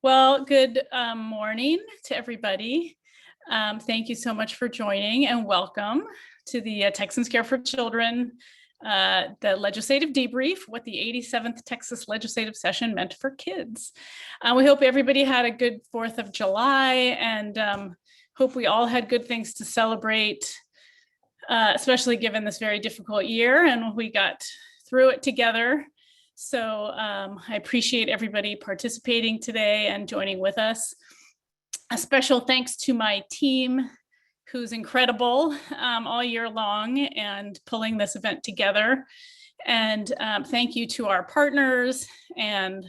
Well, good morning to everybody. Thank you so much for joining and welcome to the Texans Care for Children, the legislative debrief, what the 87th Texas legislative session meant for kids. We hope everybody had a good 4th of July and hope we all had good things to celebrate, especially given this very difficult year, and we got through it together. So I appreciate everybody participating today and joining with us. A special thanks to my team, who's incredible all year long and pulling this event together. And thank you to our partners and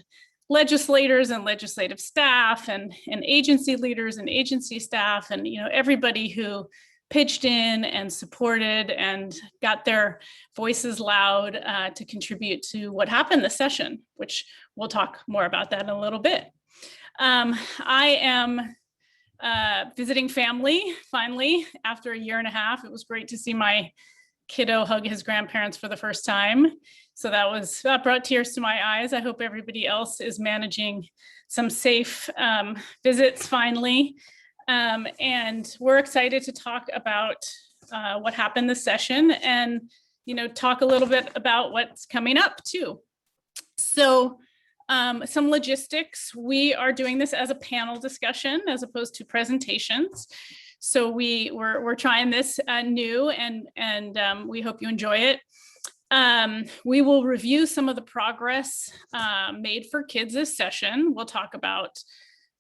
legislators and legislative staff and agency leaders and agency staff and everybody who pitched in and supported and got their voices loud to contribute to what happened this session, which we'll talk more about that in a little bit. I am visiting family finally after a year and a half. It was great to see my kiddo hug his grandparents for the first time. So that brought tears to my eyes. I hope everybody else is managing some safe visits finally. And we're excited to talk about what happened this session and, talk a little bit about what's coming up too. So some logistics, we are doing this as a panel discussion as opposed to presentations. So we're trying this new and we hope you enjoy it. We will review some of the progress made for kids this session. We'll talk about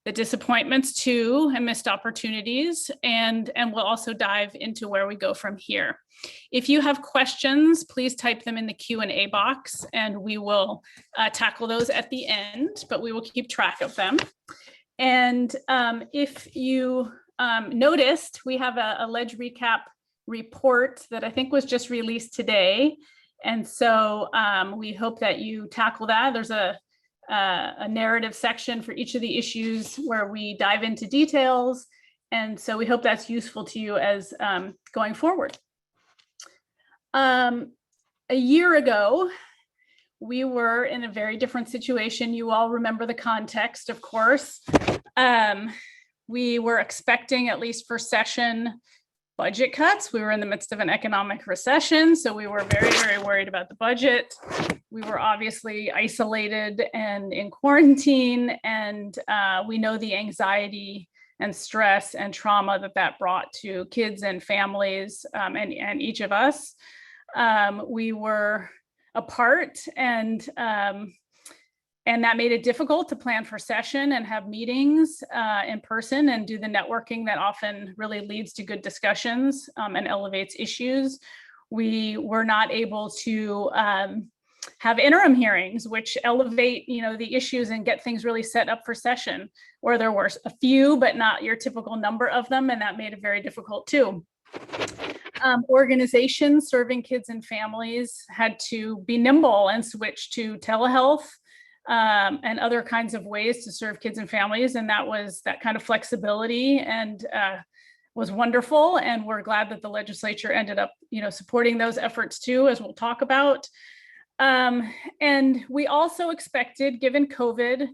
the disappointments too and missed opportunities, and we'll also dive into where we go from here. If you have questions, please type them in the Q&A box and we will tackle those at the end, but we will keep track of them. And if you noticed, we have a Ledge Recap report that I think was just released today. And so we hope that you tackle that. There's a narrative section for each of the issues where we dive into details. And so we hope that's useful to you as going forward. A year ago, we were in a very different situation. You all remember the context, of course. We were expecting, at least for session, budget cuts. We were in the midst of an economic recession, so we were very, very worried about the budget. We were obviously isolated and in quarantine, and we know the anxiety and stress and trauma that brought to kids and families and each of us. We were apart, and that made it difficult to plan for session and have meetings in person and do the networking that often really leads to good discussions and elevates issues. We were not able to have interim hearings, which elevate, the issues and get things really set up for session, where there were a few, but not your typical number of them. And that made it very difficult too. Organizations serving kids and families had to be nimble and switch to telehealth and other kinds of ways to serve kids and families. And that kind of flexibility and was wonderful. And we're glad that the legislature ended up, supporting those efforts too, as we'll talk about. And we also expected, given COVID,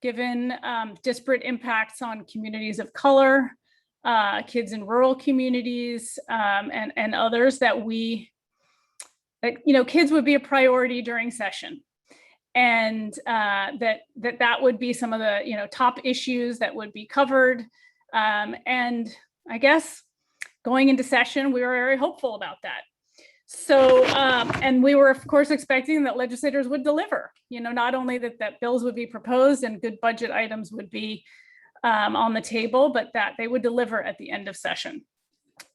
given disparate impacts on communities of color, kids in rural communities, and others, that kids would be a priority during session. And that would be some of the top issues that would be covered. And I guess going into session, we were very hopeful about that. So, and we were of course expecting that legislators would deliver, not only that bills would be proposed and good budget items would be on the table, but that they would deliver at the end of session.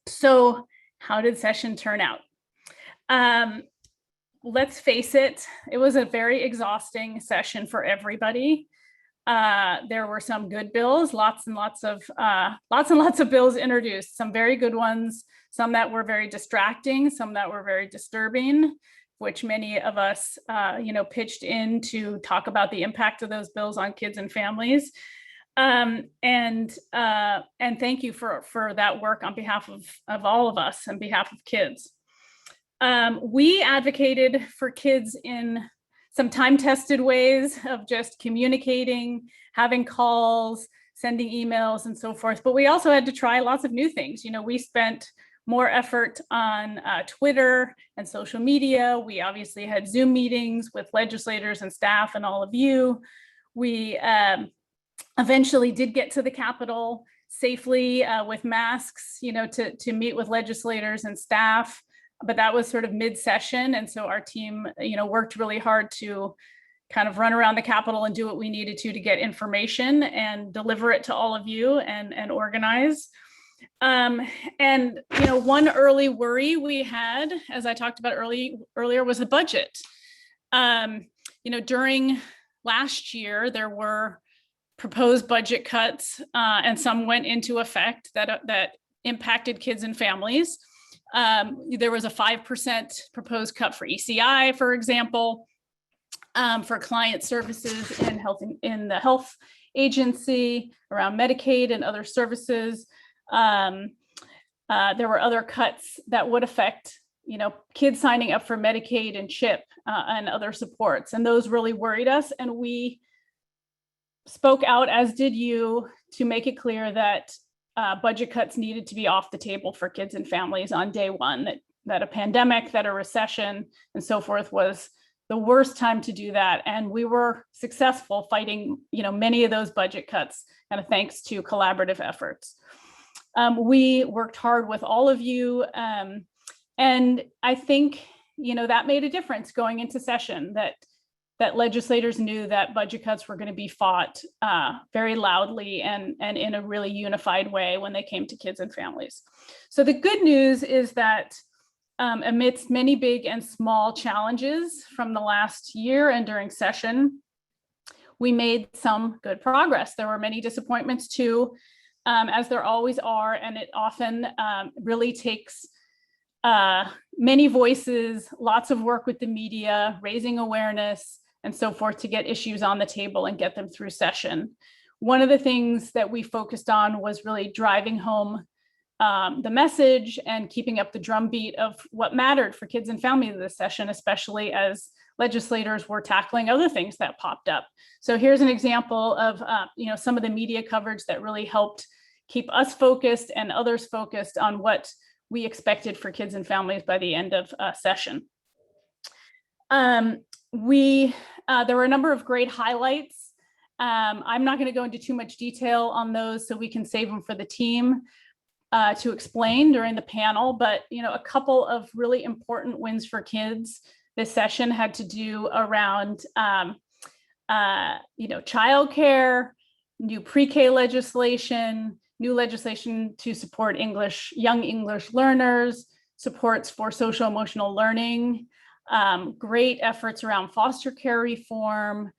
So how did session turn out? Let's face it, it was a very exhausting session for everybody. There were some good bills, lots and lots of bills introduced, some very good ones, some that were very distracting, some that were very disturbing, which many of us, pitched in to talk about the impact of those bills on kids and families. And thank you for that work on behalf of all of us, on behalf of kids. We advocated for kids in some time-tested ways of just communicating, having calls, sending emails and so forth. But we also had to try lots of new things. We spent more effort on Twitter and social media. We obviously had Zoom meetings with legislators and staff and all of you. We eventually did get to the Capitol safely with masks, to meet with legislators and staff, but that was sort of mid-session. And so our team, worked really hard to kind of run around the Capitol and do what we needed to get information and deliver it to all of you and organize. And one early worry we had, as I talked about earlier, was the budget. During last year, there were proposed budget cuts, and some went into effect that impacted kids and families. There was a 5% proposed cut for ECI, for example, for client services in the health agency, around Medicaid and other services. There were other cuts that would affect, kids signing up for Medicaid and CHIP and other supports. And those really worried us. And we spoke out, as did you, to make it clear that budget cuts needed to be off the table for kids and families on day one, that a pandemic, that a recession and so forth was the worst time to do that. And we were successful fighting, many of those budget cuts, and thanks to collaborative efforts. We worked hard with all of you. And I think, that made a difference going into session, that legislators knew that budget cuts were going to be fought very loudly and in a really unified way when they came to kids and families. So the good news is that amidst many big and small challenges from the last year and during session, we made some good progress. There were many disappointments too, as there always are, and it often really takes many voices, lots of work with the media, raising awareness, and so forth to get issues on the table and get them through session. One of the things that we focused on was really driving home the message and keeping up the drumbeat of what mattered for kids and families this session, especially as legislators were tackling other things that popped up. So here's an example of some of the media coverage that really helped keep us focused and others focused on what we expected for kids and families by the end of session. There were a number of great highlights. I'm not going to go into too much detail on those, so we can save them for the team to explain during the panel, but a couple of really important wins for kids this session had to do around childcare, new pre-K legislation, new legislation to support young English learners, supports for social emotional learning, great efforts around foster care reform,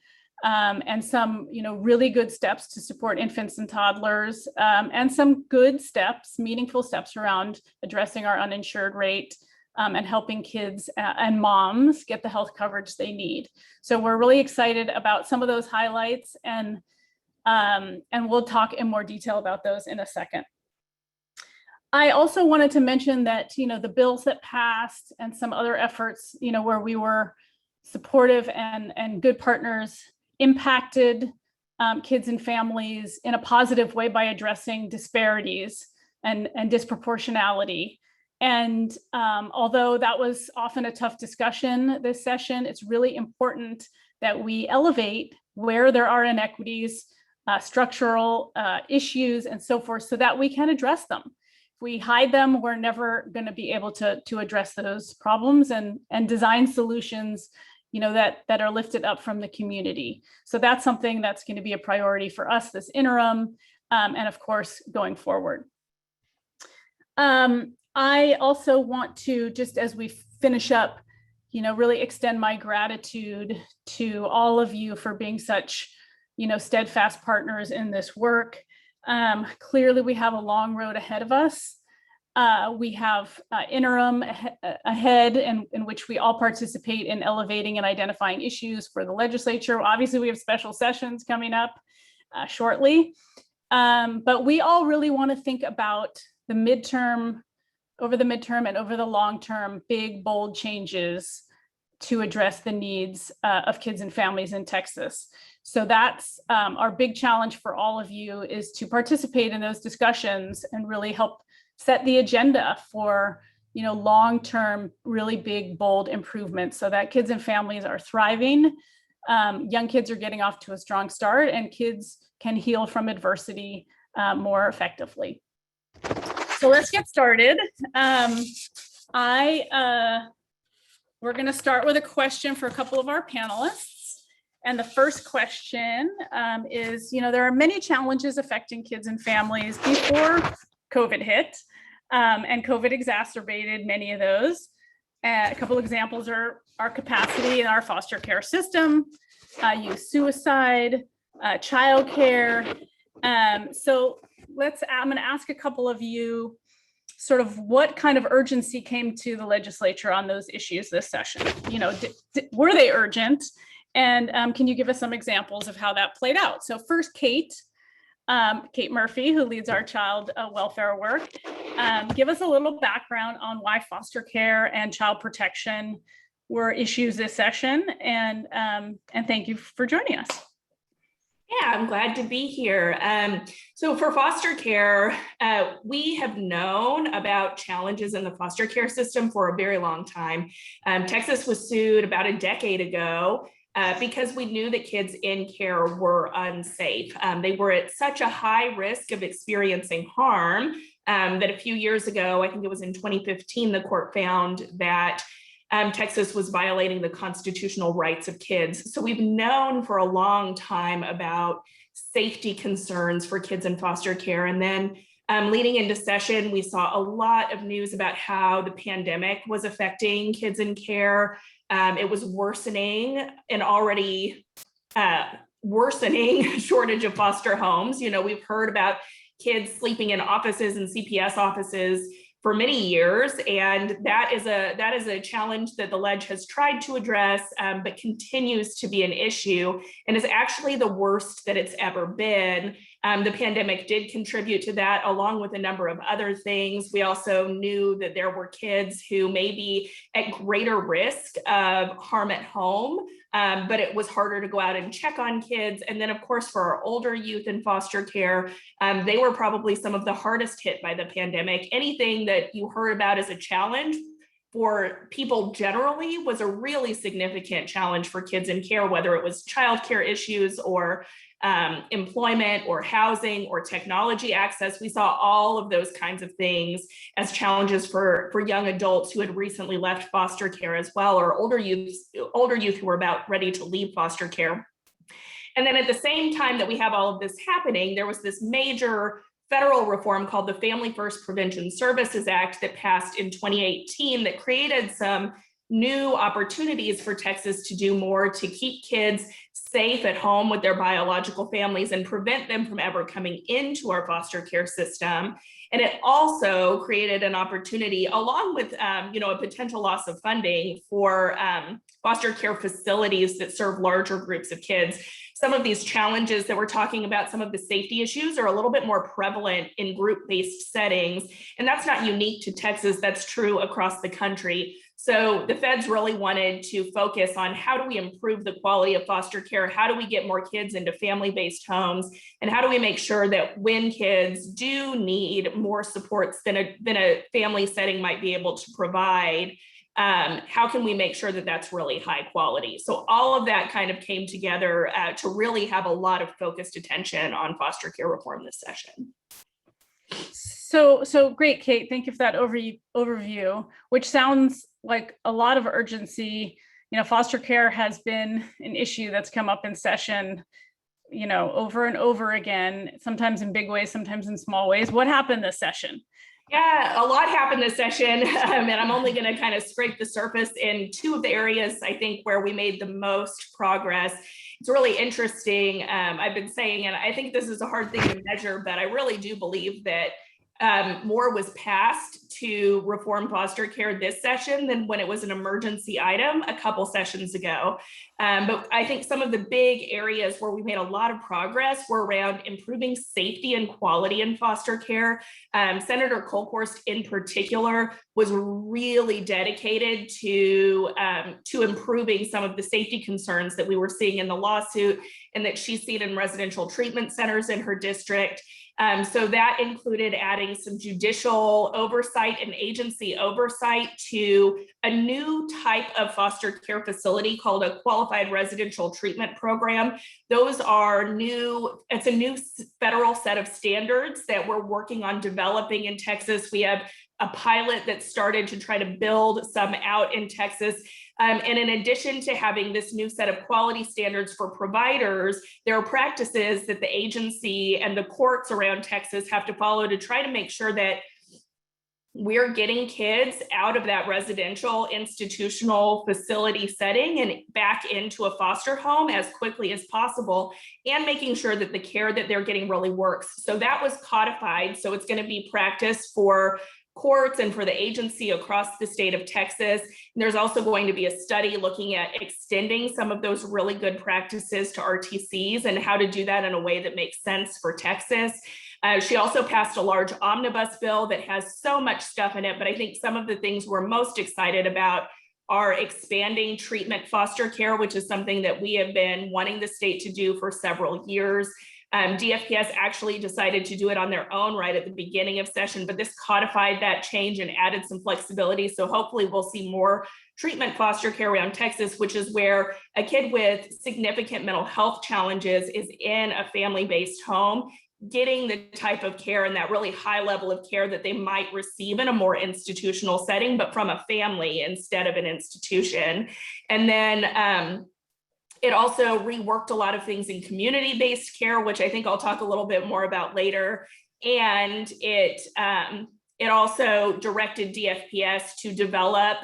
and some really good steps to support infants and toddlers, and some good steps, meaningful steps around addressing our uninsured rate and helping kids and moms get the health coverage they need. So we're really excited about some of those highlights, and we'll talk in more detail about those in a second. I also wanted to mention that the bills that passed and some other efforts where we were supportive and good partners impacted kids and families in a positive way by addressing disparities and disproportionality. And although that was often a tough discussion this session, it's really important that we elevate where there are inequities, structural issues, and so forth, so that we can address them. If we hide them, we're never going to be able to address those problems and design solutions that are lifted up from the community. So that's something that's going to be a priority for us this interim, and of course, going forward. I also want to, just as we finish up, really extend my gratitude to all of you for being such, steadfast partners in this work. Clearly, we have a long road ahead of us. We have interim ahead in which we all participate in elevating and identifying issues for the legislature. Obviously, we have special sessions coming up shortly, but we all really want to think about the midterm, over the midterm and over the long term, big, bold changes to address the needs of kids and families in Texas. So that's our big challenge for all of you, is to participate in those discussions and really help set the agenda for, you know, long-term, really big, bold improvements so that kids and families are thriving. Young kids are getting off to a strong start, and kids can heal from adversity more effectively. So let's get started. We're going to start with a question for a couple of our panelists. And the first question is, you know, there are many challenges affecting kids and families before COVID hit, and COVID exacerbated many of those. A couple examples are our capacity in our foster care system, youth suicide, childcare. So I'm going to ask a couple of you sort of what kind of urgency came to the legislature on those issues this session. You know, were they urgent? And can you give us some examples of how that played out? So first, Kate Murphy, who leads our child welfare work, give us a little background on why foster care and child protection were issues this session. And thank you for joining us. Yeah, I'm glad to be here. So for foster care, we have known about challenges in the foster care system for a very long time. Texas was sued about a decade ago because we knew that kids in care were unsafe. They were at such a high risk of experiencing harm that a few years ago, I think it was in 2015, the court found that Texas was violating the constitutional rights of kids. So we've known for a long time about safety concerns for kids in foster care. And then leading into session, we saw a lot of news about how the pandemic was affecting kids in care. It was worsening an already worsening shortage of foster homes. You know, we've heard about kids sleeping in offices and CPS offices for many years, and that is a challenge that the Ledge has tried to address, but continues to be an issue and is actually the worst that it's ever been. The pandemic did contribute to that, along with a number of other things. We also knew that there were kids who may be at greater risk of harm at home, but it was harder to go out and check on kids. And then, of course, for our older youth in foster care, they were probably some of the hardest hit by the pandemic. Anything that you heard about as a challenge for people generally was a really significant challenge for kids in care, whether it was childcare issues or employment or housing or technology access. We saw all of those kinds of things as challenges for young adults who had recently left foster care as well, or older youth who were about ready to leave foster care. And then at the same time that we have all of this happening, there was this major federal reform called the Family First Prevention Services Act that passed in 2018 that created some new opportunities for Texas to do more to keep kids safe at home with their biological families and prevent them from ever coming into our foster care system. And it also created an opportunity, along with a potential loss of funding for foster care facilities that serve larger groups of kids. Some of these challenges that we're talking about, some of the safety issues, are a little bit more prevalent in group-based settings. And that's not unique to Texas, that's true across the country. So the feds really wanted to focus on how do we improve the quality of foster care? How do we get more kids into family-based homes? And how do we make sure that when kids do need more supports than a family setting might be able to provide, how can we make sure that that's really high quality? So all of that kind of came together to really have a lot of focused attention on foster care reform this session. So great, Kate. Thank you for that overview, which sounds like a lot of urgency. You know, foster care has been an issue that's come up in session, you know, over and over again, sometimes in big ways, sometimes in small ways. What happened this session? Yeah, a lot happened this session, and I'm only going to kind of scrape the surface in two of the areas, I think, where we made the most progress. It's really interesting. I've been saying, and I think this is a hard thing to measure, but I really do believe that more was passed to reform foster care this session than when it was an emergency item a couple sessions ago. But I think some of the big areas where we made a lot of progress were around improving safety and quality in foster care. Senator Kolkhorst in particular was really dedicated to improving some of the safety concerns that we were seeing in the lawsuit and that she's seen in residential treatment centers in her district. So that included adding some judicial oversight and agency oversight to a new type of foster care facility called a qualified residential treatment program. Those are new, it's a new federal set of standards that we're working on developing in Texas. We have a pilot that started to try to build some out in Texas. And in addition to having this new set of quality standards for providers, there are practices that the agency and the courts around Texas have to follow to try to make sure that we're getting kids out of that residential institutional facility setting and back into a foster home as quickly as possible, and making sure that the care that they're getting really works. So that was codified. So it's going to be practice for courts and for the agency across the state of Texas. And there's also going to be a study looking at extending some of those really good practices to RTCs and how to do that in a way that makes sense for Texas. She also passed a large omnibus bill that has so much stuff in it, but I think some of the things we're most excited about are expanding treatment foster care, which is something that we have been wanting the state to do for several years. DFPS actually decided to do it on their own right at the beginning of session, but this codified that change and added some flexibility. So hopefully we'll see more treatment foster care around Texas, which is where a kid with significant mental health challenges is in a family-based home, getting the type of care and that really high level of care that they might receive in a more institutional setting, but from a family instead of an institution. And then it also reworked a lot of things in community-based care, which I think I'll talk a little bit more about later. And it also directed DFPS to develop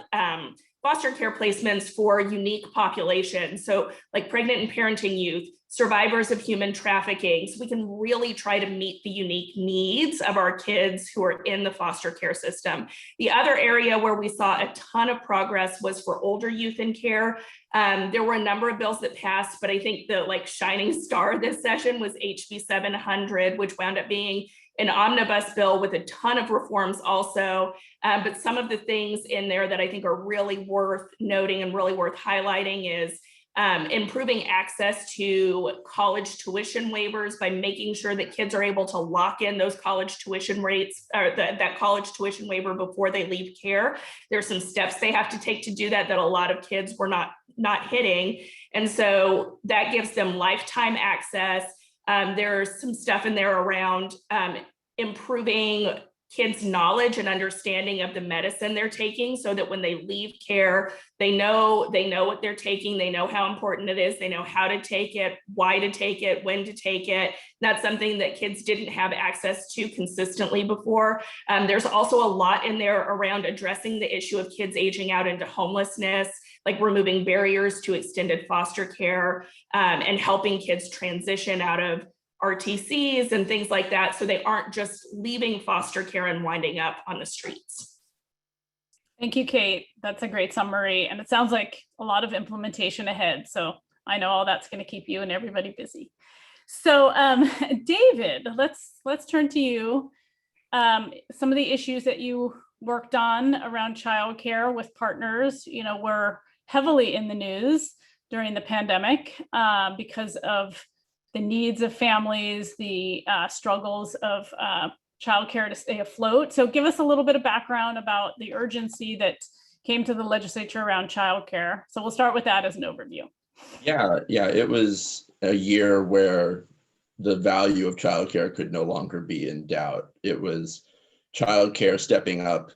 foster care placements for unique populations. So like pregnant and parenting youth, survivors of human trafficking. So we can really try to meet the unique needs of our kids who are in the foster care system. The other area where we saw a ton of progress was for older youth in care. There were a number of bills that passed, but I think the shining star this session was HB 700, which wound up being an omnibus bill with a ton of reforms also. But some of the things in there that I think are really worth noting and really worth highlighting is improving access to college tuition waivers by making sure that kids are able to lock in those college tuition rates or that college tuition waiver before they leave care. There's some steps they have to take to do that a lot of kids were not hitting. And so that gives them lifetime access. There's some stuff in there around improving kids' knowledge and understanding of the medicine they're taking so that when they leave care, they know what they're taking, they know how important it is, they know how to take it, why to take it, when to take it. That's something that kids didn't have access to consistently before. There's also a lot in there around addressing the issue of kids aging out into homelessness, like removing barriers to extended foster care and helping kids transition out of RTCs and things like that, so they aren't just leaving foster care and winding up on the streets. Thank you, Kate. That's a great summary. And it sounds like a lot of implementation ahead. So I know all that's going to keep you and everybody busy. So David, let's turn to you. Some of the issues that you worked on around childcare with partners, were heavily in the news during the pandemic because of the needs of families, the struggles of childcare to stay afloat. So give us a little bit of background about the urgency that came to the legislature around childcare. So we'll start with that as an overview. Yeah, it was a year where the value of childcare could no longer be in doubt. It was childcare stepping up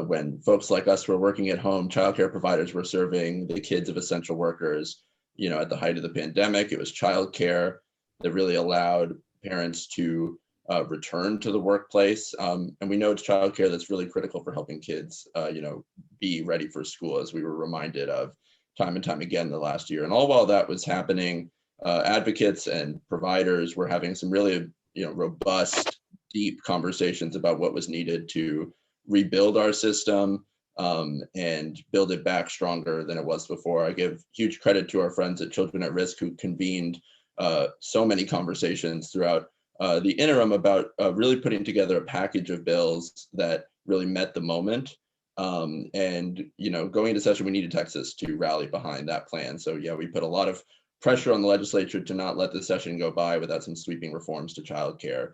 when folks like us were working at home. Childcare providers were serving the kids of essential workers. At the height of the pandemic, it was childcare that really allowed parents to return to the workplace. And we know it's childcare that's really critical for helping kids, be ready for school, as we were reminded of time and time again the last year. And all while that was happening, advocates and providers were having some really, robust, deep conversations about what was needed to rebuild our system, and build it back stronger than it was before. I give huge credit to our friends at Children at Risk who convened so many conversations throughout the interim about really putting together a package of bills that really met the moment. And going into session, we needed Texas to rally behind that plan. So yeah, we put a lot of pressure on the legislature to not let the session go by without some sweeping reforms to childcare.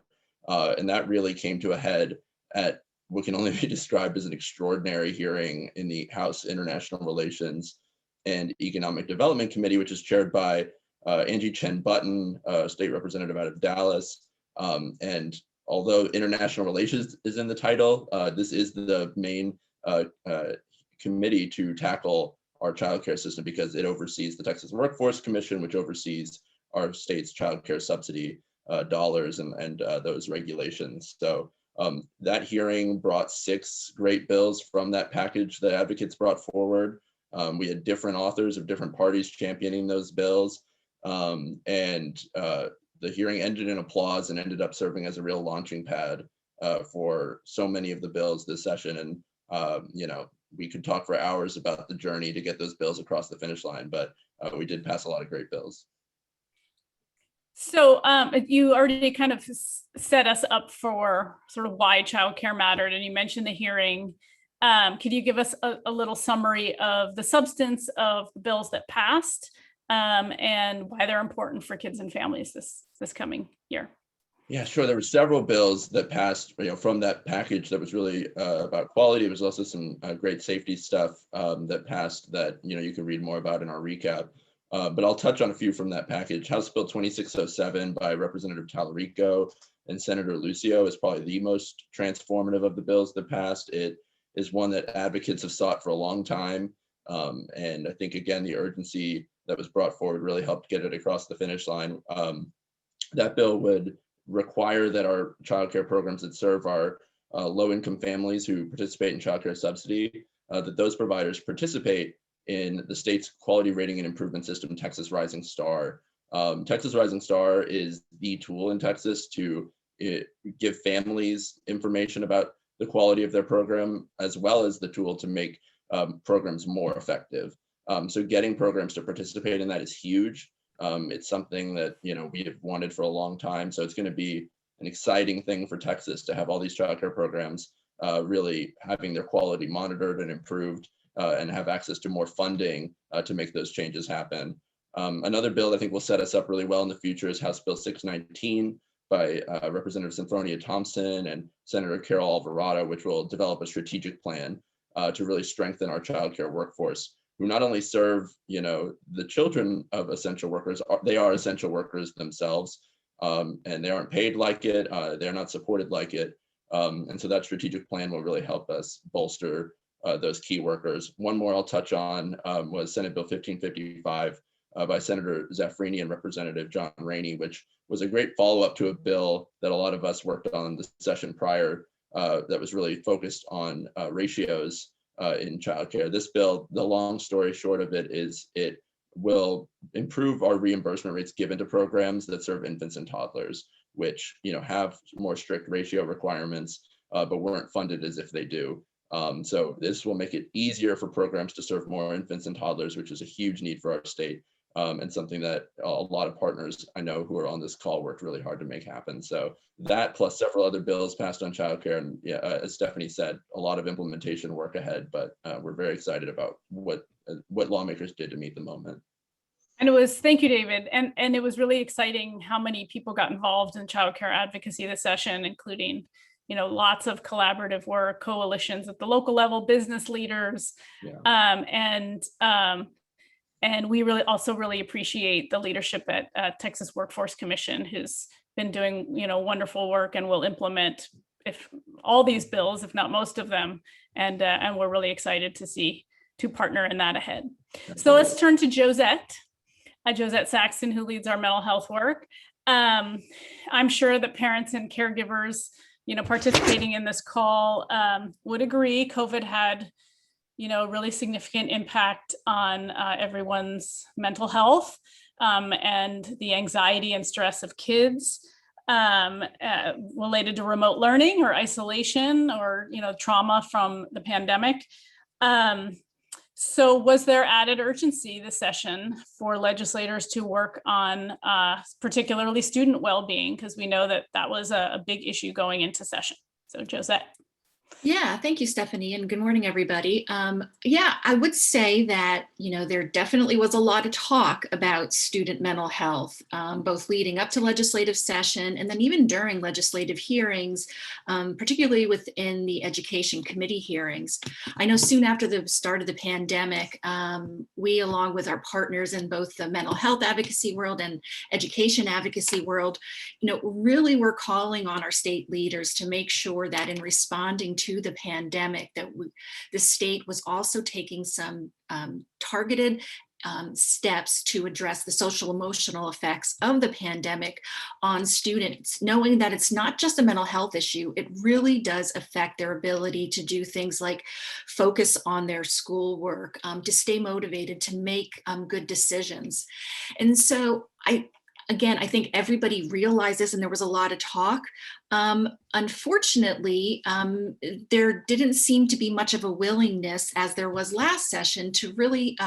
And that really came to a head at what can only be described as an extraordinary hearing in the House International Relations and Economic Development Committee, which is chaired by Angie Chen Button, state representative out of Dallas. And although international relations is in the title, this is the main committee to tackle our childcare system because it oversees the Texas Workforce Commission, which oversees our state's childcare subsidy dollars and those regulations. So that hearing brought 6 great bills from that package that advocates brought forward. We had different authors of different parties championing those bills. The hearing ended in applause and ended up serving as a real launching pad for so many of the bills this session. And, we could talk for hours about the journey to get those bills across the finish line, but we did pass a lot of great bills. So you already kind of set us up for sort of why childcare mattered, and you mentioned the hearing. Could you give us a little summary of the substance of the bills that passed and why they're important for kids and families this coming year? Yeah, sure. There were several bills that passed, from that package that was really about quality. There was also some great safety stuff that passed that, you can read more about in our recap. But I'll touch on a few from that package. House Bill 2607 by Representative Talarico and Senator Lucio is probably the most transformative of the bills that passed. It is one that advocates have sought for a long time. And I think, again, the urgency that was brought forward really helped get it across the finish line. That bill would require that our childcare programs that serve our low-income families who participate in childcare subsidy, that those providers participate in the state's quality rating and improvement system, Texas Rising Star. Texas Rising Star is the tool in Texas to give families information about the quality of their program, as well as the tool to make programs more effective. So getting programs to participate in that is huge. It's something that we have wanted for a long time. So it's going to be an exciting thing for Texas to have all these childcare programs really having their quality monitored and improved and have access to more funding to make those changes happen. Another bill that I think will set us up really well in the future is House Bill 619 by Representative Synthronia Thompson and Senator Carol Alvarado, which will develop a strategic plan to really strengthen our childcare workforce, who not only serve, the children of essential workers, they are essential workers themselves, and they aren't paid like it, they're not supported like it. And so that strategic plan will really help us bolster those key workers. One more I'll touch on was Senate Bill 1555 by Senator Zaffrini and Representative John Rainey, which was a great follow-up to a bill that a lot of us worked on the session prior that was really focused on ratios in childcare. This bill, the long story short of it is it will improve our reimbursement rates given to programs that serve infants and toddlers, which have more strict ratio requirements, but weren't funded as if they do. So this will make it easier for programs to serve more infants and toddlers, which is a huge need for our state, and something that a lot of partners I know who are on this call worked really hard to make happen. So that plus several other bills passed on childcare, and as Stephanie said, a lot of implementation work ahead, but we're very excited about what lawmakers did to meet the moment. And thank you, David. And it was really exciting how many people got involved in childcare advocacy this session, including lots of collaborative work, coalitions at the local level, business leaders, and we really appreciate the leadership at Texas Workforce Commission, who's been doing wonderful work and will implement if all these bills, if not most of them, and we're really excited to partner in that ahead. So let's turn to Josette Saxton, who leads our mental health work. I'm sure that parents and caregivers participating in this call would agree COVID had really significant impact on everyone's mental health and the anxiety and stress of kids related to remote learning or isolation or trauma from the pandemic. So was there added urgency this session for legislators to work on particularly student well-being? Because we know that that was a big issue going into session. So Josette. Yeah, thank you, Stephanie, and good morning, everybody. Yeah, I would say that, there definitely was a lot of talk about student mental health, both leading up to legislative session and then even during legislative hearings, particularly within the education committee hearings. I know soon after the start of the pandemic, we, along with our partners in both the mental health advocacy world and education advocacy world, really were calling on our state leaders to make sure that in responding to the pandemic, that the state was also taking some targeted steps to address the social emotional effects of the pandemic on students, knowing that it's not just a mental health issue, it really does affect their ability to do things like focus on their schoolwork, to stay motivated, to make good decisions. And so I think everybody realizes, and there was a lot of talk. Unfortunately, there didn't seem to be much of a willingness, as there was last session, to really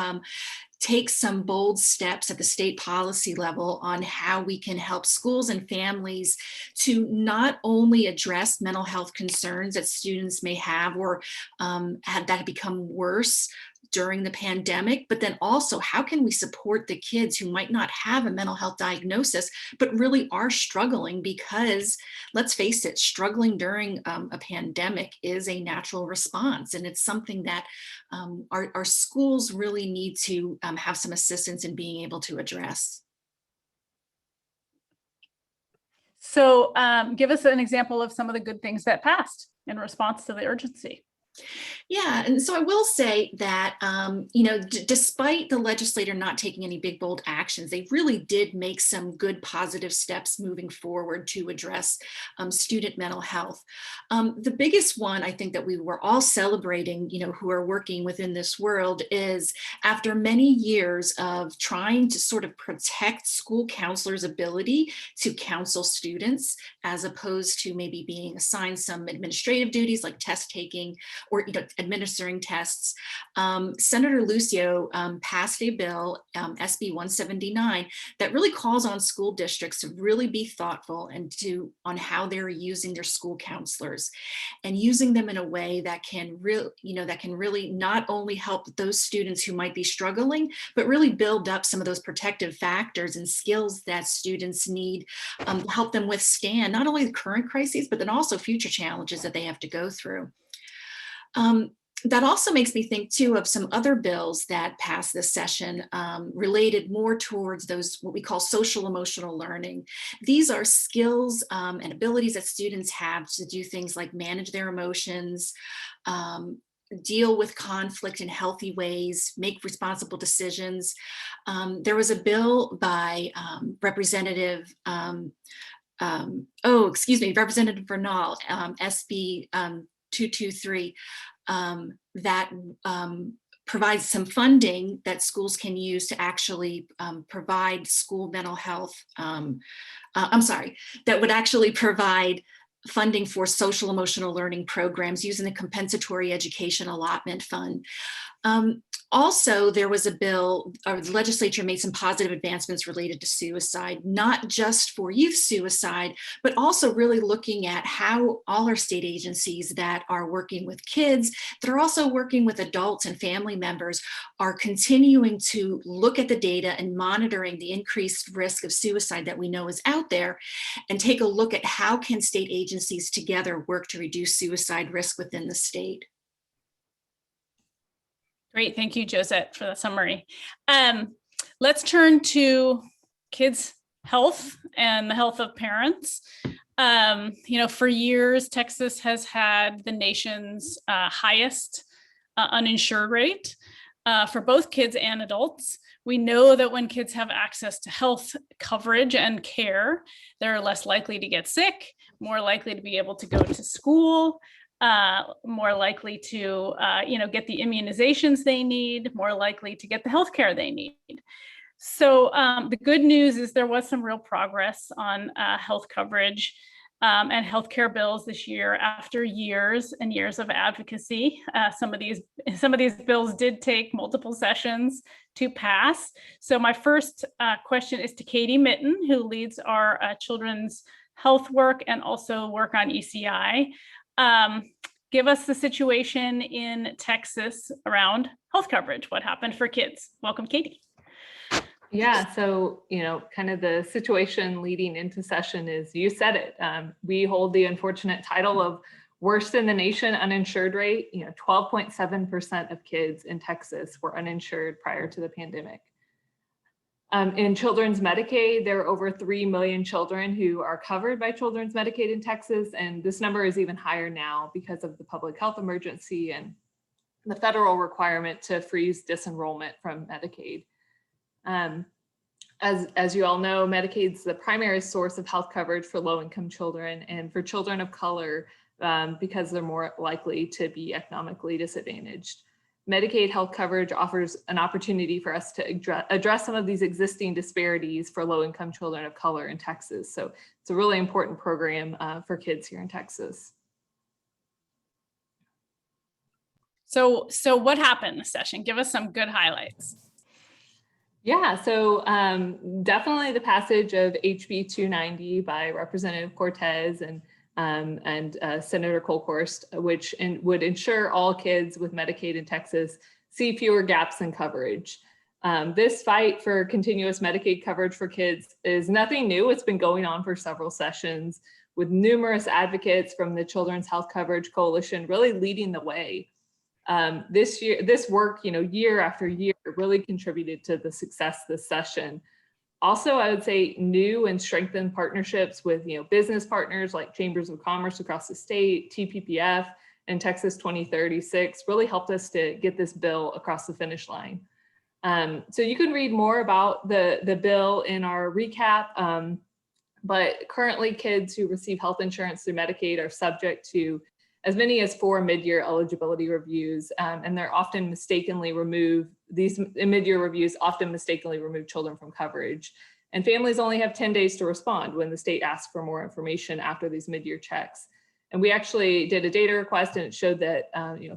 take some bold steps at the state policy level on how we can help schools and families to not only address mental health concerns that students may have or had that become worse during the pandemic, but then also how can we support the kids who might not have a mental health diagnosis, but really are struggling because, let's face it, struggling during a pandemic is a natural response. And it's something that our schools really need to have some assistance in being able to address. So give us an example of some of the good things that passed in response to the urgency. Yeah, and so I will say that, despite the legislator not taking any big, bold actions, they really did make some good, positive steps moving forward to address student mental health. The biggest one, I think, that we were all celebrating, who are working within this world, is after many years of trying to sort of protect school counselors' ability to counsel students, as opposed to maybe being assigned some administrative duties like test taking or administering tests, Senator Lucio passed a bill, SB 179, that really calls on school districts to really be thoughtful and on how they're using their school counselors, and using them in a way that can really not only help those students who might be struggling, but really build up some of those protective factors and skills that students need to help them withstand not only the current crises, but then also future challenges that they have to go through. That also makes me think too of some other bills that passed this session related more towards those what we call social emotional learning. These are skills and abilities that students have to do things like manage their emotions, deal with conflict in healthy ways, make responsible decisions. There was a bill by Representative Representative Bernal, SB 223, that provides some funding that schools can use to actually provide school mental health. That would actually provide funding for social emotional learning programs using the compensatory education allotment fund. Also, there was a bill, or the legislature made some positive advancements related to suicide, not just for youth suicide, but also really looking at how all our state agencies that are working with kids, that are also working with adults and family members, are continuing to look at the data and monitoring the increased risk of suicide that we know is out there, and take a look at how can state agencies together work to reduce suicide risk within the state. Great, thank you, Josette, for the summary. Let's turn to kids' health and the health of parents. For years, Texas has had the nation's highest uninsured rate for both kids and adults. We know that when kids have access to health coverage and care, they're less likely to get sick, more likely to be able to go to school, more likely to get the immunizations they need, more likely to get the healthcare they need. So the good news is there was some real progress on health coverage and healthcare bills this year after years and years of advocacy. Some of these bills did take multiple sessions to pass. So my first question is to Katie Mitten, who leads our children's health work and also work on ECI. Give us the situation in Texas around health coverage. What happened for kids? Welcome, Katie. Yeah, so, kind of the situation leading into session is, you said it, we hold the unfortunate title of worst in the nation uninsured rate. 12.7% of kids in Texas were uninsured prior to the pandemic. In children's Medicaid, there are over 3 million children who are covered by children's Medicaid in Texas, and this number is even higher now because of the public health emergency and the federal requirement to freeze disenrollment from Medicaid. As you all know, Medicaid's the primary source of health coverage for low-income children and for children of color, because they're more likely to be economically disadvantaged. Medicaid health coverage offers an opportunity for us to address some of these existing disparities for low-income children of color in Texas. So it's a really important program for kids here in Texas. So what happened this session? Give us some good highlights. Yeah, so definitely the passage of HB 290 by Representative Cortez and Senator Kolkhorst, which would ensure all kids with Medicaid in Texas see fewer gaps in coverage. This fight for continuous Medicaid coverage for kids is nothing new. It's been going on for several sessions with numerous advocates from the Children's Health Coverage Coalition really leading the way. This work, year after year really contributed to the success this session. Also, I would say new and strengthened partnerships with business partners like Chambers of Commerce across the state, TPPF, and Texas 2036 really helped us to get this bill across the finish line. So you can read more about the bill in our recap, but currently kids who receive health insurance through Medicaid are subject to as many as 4 mid-year eligibility reviews, and they're often mistakenly removed. These mid-year reviews often mistakenly remove children from coverage. And families only have 10 days to respond when the state asks for more information after these mid-year checks. And we actually did a data request, and it showed that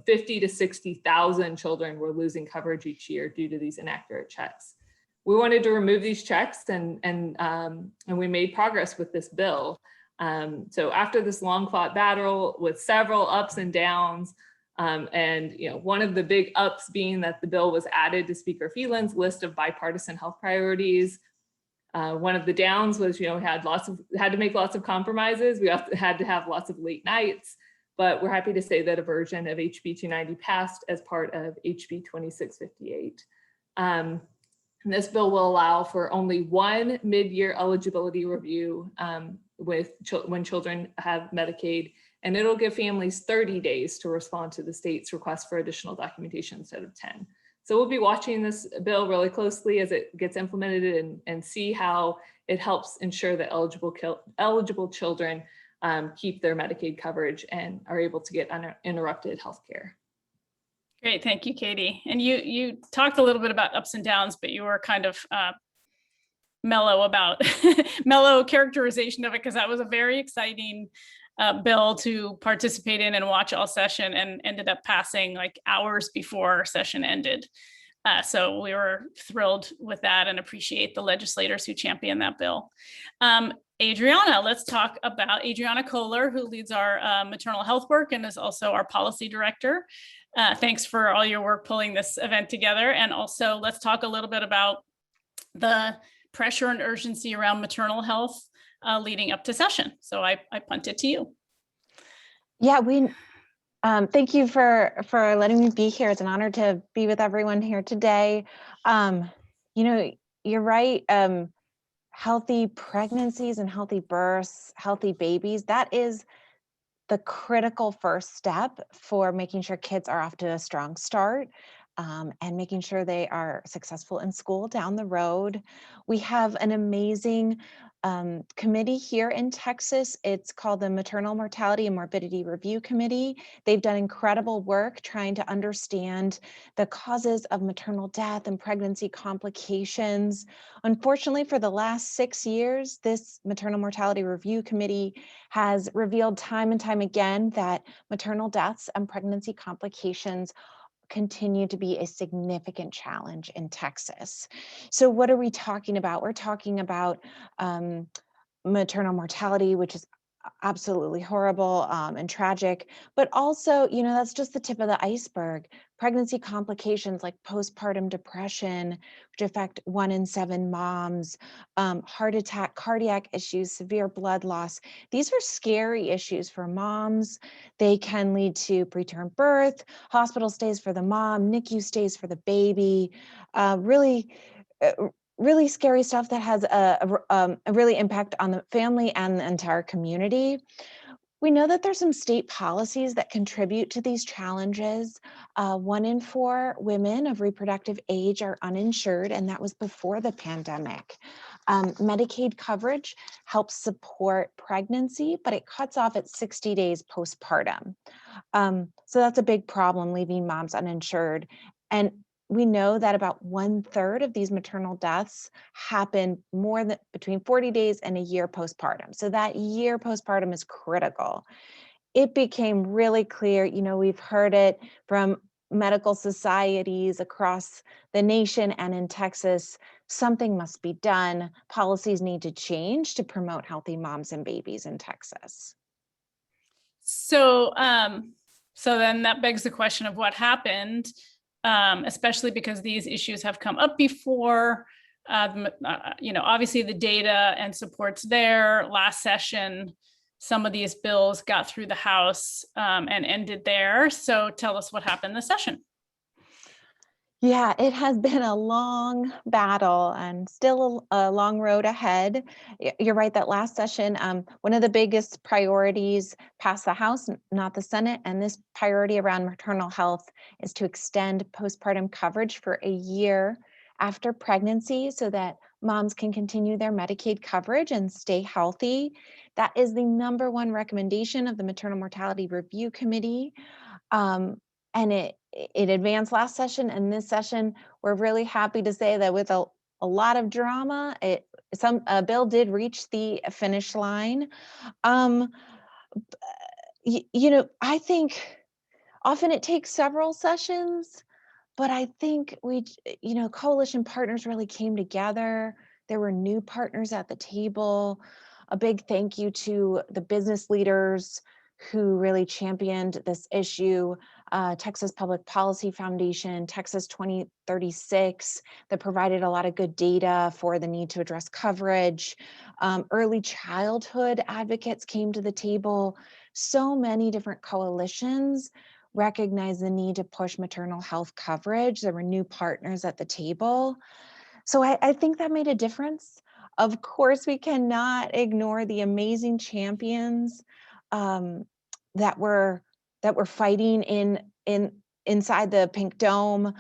50 to 60,000 children were losing coverage each year due to these inaccurate checks. We wanted to remove these checks, and we made progress with this bill. So after this long fought battle with several ups and downs, and one of the big ups being that the bill was added to Speaker Phelan's list of bipartisan health priorities. One of the downs was, had to make lots of compromises. We had to have lots of late nights, but we're happy to say that a version of HB 290 passed as part of HB 2658. And this bill will allow for only one mid-year eligibility review when children have Medicaid, and it'll give families 30 days to respond to the state's request for additional documentation instead of 10. So we'll be watching this bill really closely as it gets implemented and see how it helps ensure that eligible children keep their Medicaid coverage and are able to get uninterrupted health care. Great, thank you, Katie. And you talked a little bit about ups and downs, but you were kind of mellow characterization of it, because that was a very exciting bill to participate in and watch all session, and ended up passing like hours before session ended. So we were thrilled with that and appreciate the legislators who championed that bill. Adriana, let's talk about Adriana Kohler, who leads our maternal health work and is also our policy director. Thanks for all your work pulling this event together. And also let's talk a little bit about the pressure and urgency around maternal health leading up to session. So I punt it to you. Yeah, thank you for letting me be here. It's an honor to be with everyone here today. You're right. Healthy pregnancies and healthy births, healthy babies, that is the critical first step for making sure kids are off to a strong start. And making sure they are successful in school down the road. We have an amazing committee here in Texas. It's called the Maternal Mortality and Morbidity Review Committee. They've done incredible work trying to understand the causes of maternal death and pregnancy complications. Unfortunately, for the last 6 years, this Maternal Mortality Review Committee has revealed time and time again that maternal deaths and pregnancy complications continue to be a significant challenge in Texas. So what are we talking about? We're talking about maternal mortality, which is absolutely horrible and tragic, but also, that's just the tip of the iceberg. Pregnancy complications like postpartum depression, which affect 1 in 7 moms, heart attack, cardiac issues, severe blood loss. These are scary issues for moms. They can lead to preterm birth, hospital stays for the mom, NICU stays for the baby, really scary stuff that has a really impact on the family and the entire community. We know that there's some state policies that contribute to these challenges. 1 in 4 women of reproductive age are uninsured, and that was before the pandemic. Medicaid coverage helps support pregnancy, but it cuts off at 60 days postpartum. So that's a big problem, leaving moms uninsured. And we know that about 1/3 of these maternal deaths happen more than between 40 days and a year postpartum. So that year postpartum is critical. It became really clear, we've heard it from medical societies across the nation and in Texas, something must be done. Policies need to change to promote healthy moms and babies in Texas. So, so then that begs the question of what happened. Especially because these issues have come up before. Obviously the data and support's there. Last session, some of these bills got through the House and ended there. So tell us what happened this session. Yeah, it has been a long battle and still a long road ahead. You're right that last session, one of the biggest priorities passed the House, not the Senate, and this priority around maternal health is to extend postpartum coverage for a year after pregnancy so that moms can continue their Medicaid coverage and stay healthy. That is the #1 recommendation of the Maternal Mortality Review Committee. And it advanced last session, and this session, we're really happy to say that with a lot of drama, a bill did reach the finish line. I think often it takes several sessions, but I think coalition partners really came together. There were new partners at the table. A big thank you to the business leaders who really championed this issue. Texas Public Policy Foundation, Texas 2036, that provided a lot of good data for the need to address coverage. Early childhood advocates came to the table. So many different coalitions recognize the need to push maternal health coverage. There were new partners at the table. So I think that made a difference. Of course, we cannot ignore the amazing champions that were fighting inside the Pink Dome.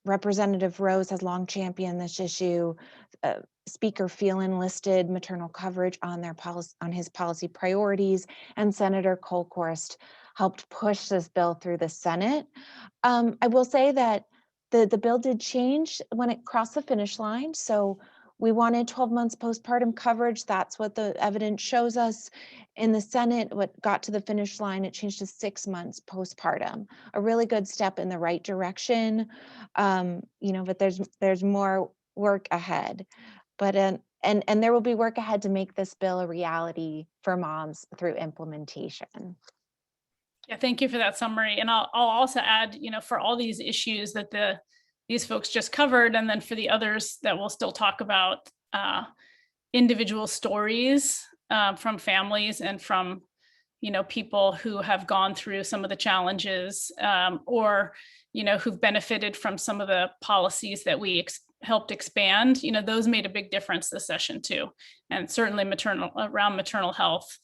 Representative Rose has long championed this issue. Speaker Phelan listed maternal coverage on his policy priorities, and Senator Kolkhorst helped push this bill through the Senate. I will say that the bill did change when it crossed the finish line. So we wanted 12 months postpartum coverage. That's what the evidence shows us. In the Senate, what got to the finish line, it changed to 6 months postpartum. A really good step in the right direction. But there's more work ahead. But and there will be work ahead to make this bill a reality for moms through implementation. Yeah, thank you for that summary. And I'll also add, for all these issues that these folks just covered, and then for the others that we'll still talk about, individual stories from families and from, people who have gone through some of the challenges or, who've benefited from some of the policies that we helped expand. Those made a big difference this session too. And certainly around maternal health,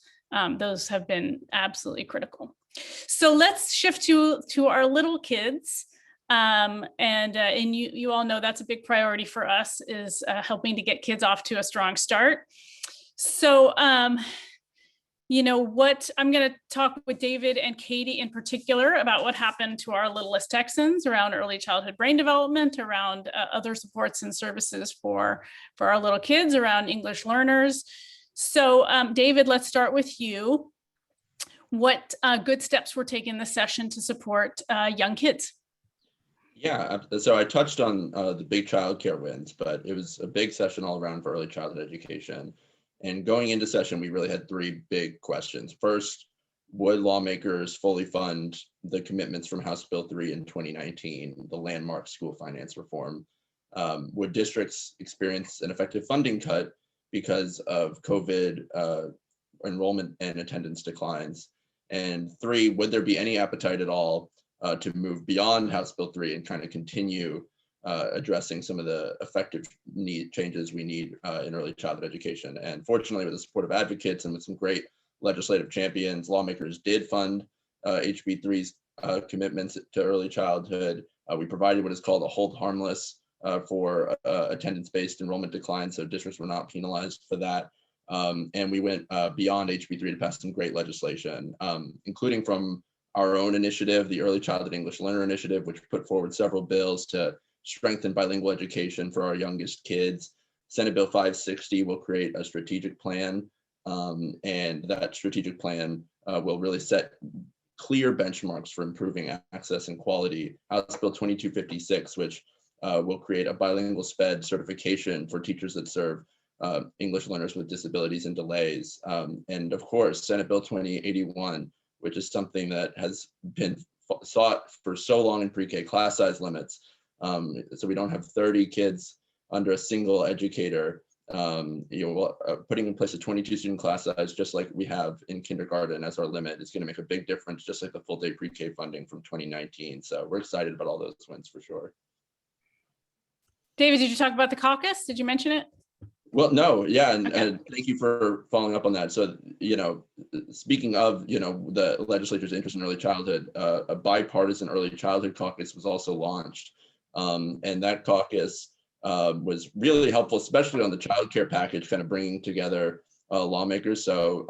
those have been absolutely critical. So let's shift to our little kids. And you all know that's a big priority for us, is helping to get kids off to a strong start. So, what I'm going to talk with David and Katie in particular about what happened to our littlest Texans around early childhood brain development, around other supports and services for our little kids, around English learners. So, David, let's start with you. What good steps were taken this session to support young kids? Yeah, so I touched on the big childcare wins, but it was a big session all around for early childhood education. And going into session, we really had three big questions. First, would lawmakers fully fund the commitments from House Bill 3 in 2019, the landmark school finance reform? Would districts experience an effective funding cut because of COVID enrollment and attendance declines? And three, would there be any appetite at all to move beyond House Bill 3 and kind of continue addressing some of the effective changes we need in early childhood education? And fortunately, with the support of advocates and with some great legislative champions, lawmakers did fund HB 3's commitments to early childhood. We provided what is called a hold harmless for attendance-based enrollment decline, so districts were not penalized for that. And we went beyond HB 3 to pass some great legislation, including from our own initiative, the Early Childhood English Learner Initiative, which put forward several bills to strengthen bilingual education for our youngest kids. Senate Bill 560 will create a strategic plan, and that strategic plan will really set clear benchmarks for improving access and quality. House Bill 2256, which will create a bilingual SPED certification for teachers that serve English learners with disabilities and delays. And of course, Senate Bill 2081, which is something that has been sought for so long in pre-K, class size limits. So we don't have 30 kids under a single educator, putting in place a 22 student class size, just like we have in kindergarten as our limit, is going to make a big difference, just like the full day pre-K funding from 2019. So we're excited about all those wins for sure. David, did you talk about the caucus? Did you mention it? Well, no, yeah, and thank you for following up on that. So, speaking of, the legislature's interest in early childhood, a bipartisan early childhood caucus was also launched. And that caucus was really helpful, especially on the child care package, kind of bringing together lawmakers. So,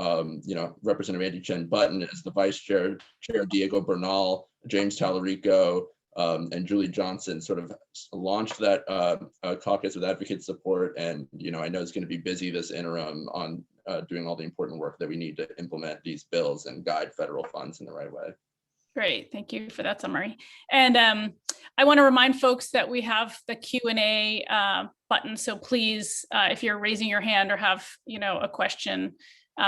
Representative Andy Chen Button is the vice chair, Chair Diego Bernal, James Tallarico, and Julie Johnson sort of launched that caucus with advocate support. And, I know it's going to be busy this interim on doing all the important work that we need to implement these bills and guide federal funds in the right way. Great, thank you for that summary. And I want to remind folks that we have the Q&A button. So please, if you're raising your hand or have, a question,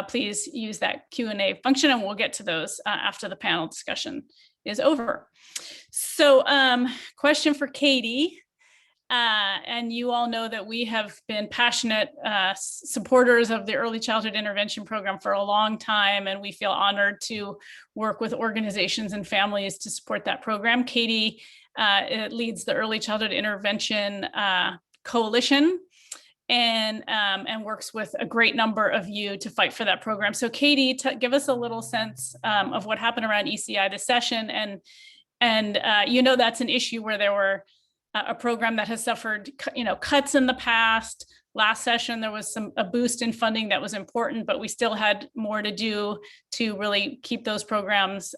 please use that Q&A function, and we'll get to those after the panel discussion is over. So question for Katie, and you all know that we have been passionate supporters of the early childhood intervention program for a long time, and we feel honored to work with organizations and families to support that program. Katie leads the Early Childhood Intervention Coalition, and works with a great number of you to fight for that program. So Katie, give us a little sense of what happened around ECI this session, and that's an issue where there were a program that has suffered cuts in the past. Last session there was a boost in funding that was important, but we still had more to do to really keep those programs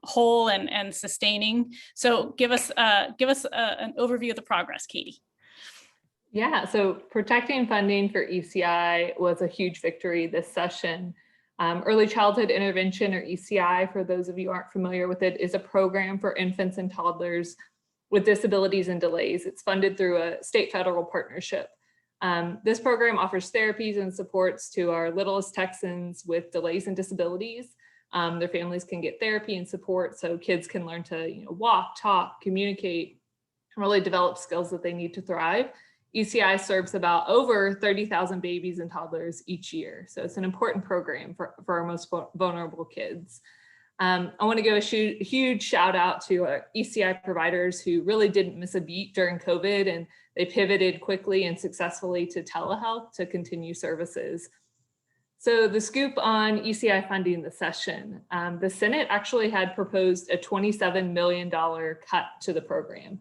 whole and sustaining. So give us an overview of the progress, Katie. Yeah, so protecting funding for ECI was a huge victory this session. Early Childhood Intervention, or ECI, for those of you who aren't familiar with it, is a program for infants and toddlers with disabilities and delays. It's funded through a state-federal partnership. This program offers therapies and supports to our littlest Texans with delays and disabilities. Their families can get therapy and support so kids can learn to walk, talk, communicate, and really develop skills that they need to thrive. ECI serves about over 30,000 babies and toddlers each year. So it's an important program for our most vulnerable kids. I want to give a huge shout out to our ECI providers who really didn't miss a beat during COVID, and they pivoted quickly and successfully to telehealth to continue services. So the scoop on ECI funding this session, the Senate actually had proposed a $27 million cut to the program.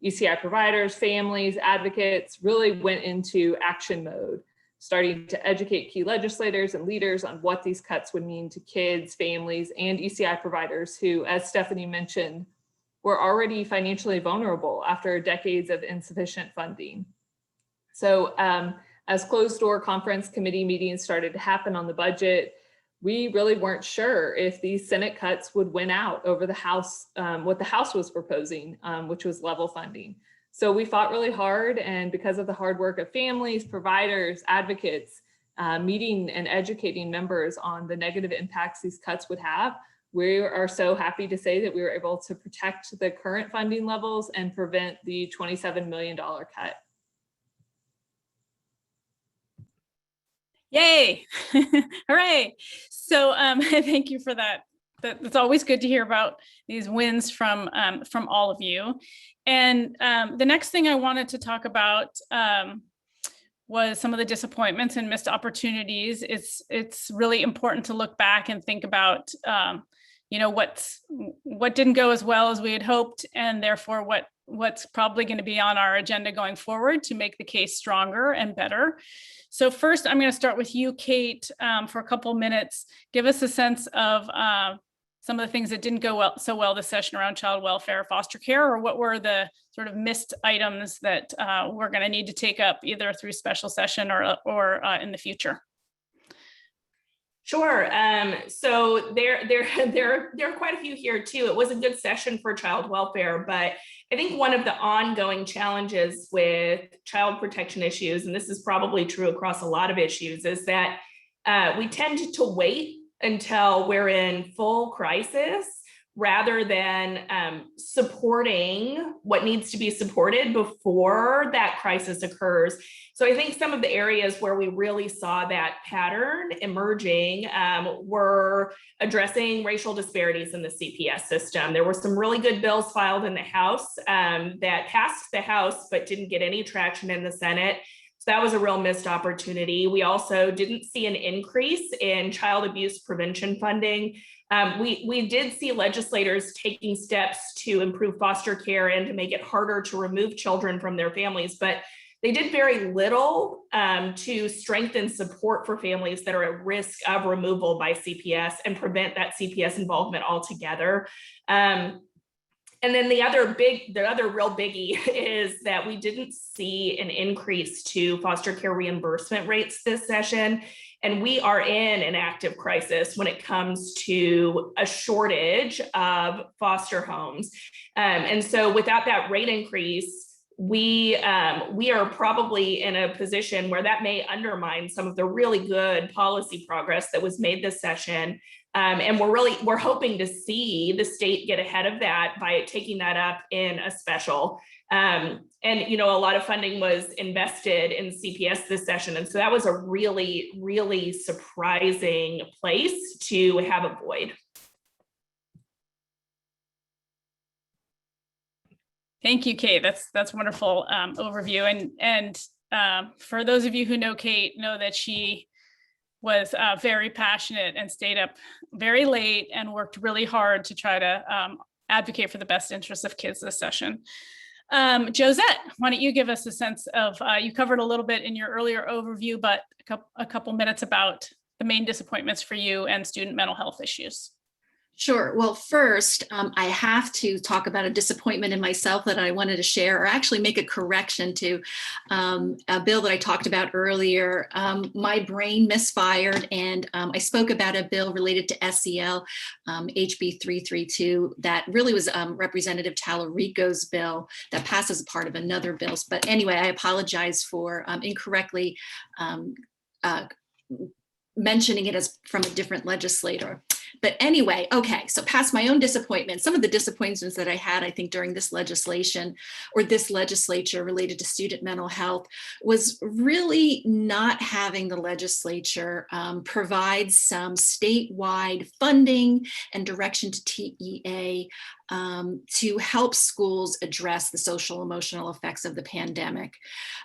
ECI providers, families, advocates really went into action mode. starting to educate key legislators and leaders on what these cuts would mean to kids, families, and ECI providers who, as Stephanie mentioned, were already financially vulnerable after decades of insufficient funding. So as closed door conference committee meetings started to happen on the budget, we really weren't sure if these Senate cuts would win out over the House, what the House was proposing, which was level funding. So we fought really hard, and because of the hard work of families, providers, advocates, meeting and educating members on the negative impacts these cuts would have, we are so happy to say that we were able to protect the current funding levels and prevent the $27 million cut. Yay! Hooray! So thank you for that. It's always good to hear about these wins from all of you. And the next thing I wanted to talk about was some of the disappointments and missed opportunities. It's really important to look back and think about what didn't go as well as we had hoped, and therefore what's probably going to be on our agenda going forward to make the case stronger and better. So first, I'm going to start with you, Kate, for a couple minutes. Give us a sense of some of the things that didn't go so well this session around child welfare, foster care, or what were the sort of missed items that we're going to need to take up either through special session or in the future. Sure. So there are quite a few here too. It was a good session for child welfare, but I think one of the ongoing challenges with child protection issues, and this is probably true across a lot of issues, is that we tend to wait until we're in full crisis rather than supporting what needs to be supported before that crisis occurs. So I think some of the areas where we really saw that pattern emerging were addressing racial disparities in the CPS system. There were some really good bills filed in the House that passed the House but didn't get any traction in the Senate. So that was a real missed opportunity. We also didn't see an increase in child abuse prevention funding. We did see legislators taking steps to improve foster care and to make it harder to remove children from their families, but they did very little to strengthen support for families that are at risk of removal by CPS and prevent that CPS involvement altogether. And then the other real biggie is that we didn't see an increase to foster care reimbursement rates this session. And we are in an active crisis when it comes to a shortage of foster homes. And so without that rate increase, we are probably in a position where that may undermine some of the really good policy progress that was made this session. And we're hoping to see the state get ahead of that by taking that up in a special. And a lot of funding was invested in CPS this session. And so that was a really, really surprising place to have a void. Thank you, Kate. That's wonderful overview. And for those of you who know Kate, know that she was very passionate and stayed up very late and worked really hard to try to advocate for the best interests of kids this session. Josette, why don't you give us a sense of, you covered a little bit in your earlier overview, but a couple minutes about the main disappointments for you and student mental health issues. Sure. Well, first, I have to talk about a disappointment in myself that I wanted to share, or actually make a correction to a bill that I talked about earlier. My brain misfired, and I spoke about a bill related to SEL, HB 332, that really was Representative Tallarico's bill that passed as a part of another bill. But anyway, I apologize for incorrectly mentioning it as from a different legislator. But anyway, okay, so past my own disappointment, some of the disappointments that I had, I think, during this legislation or this legislature related to student mental health was really not having the legislature provide some statewide funding and direction to TEA to help schools address the social emotional effects of the pandemic.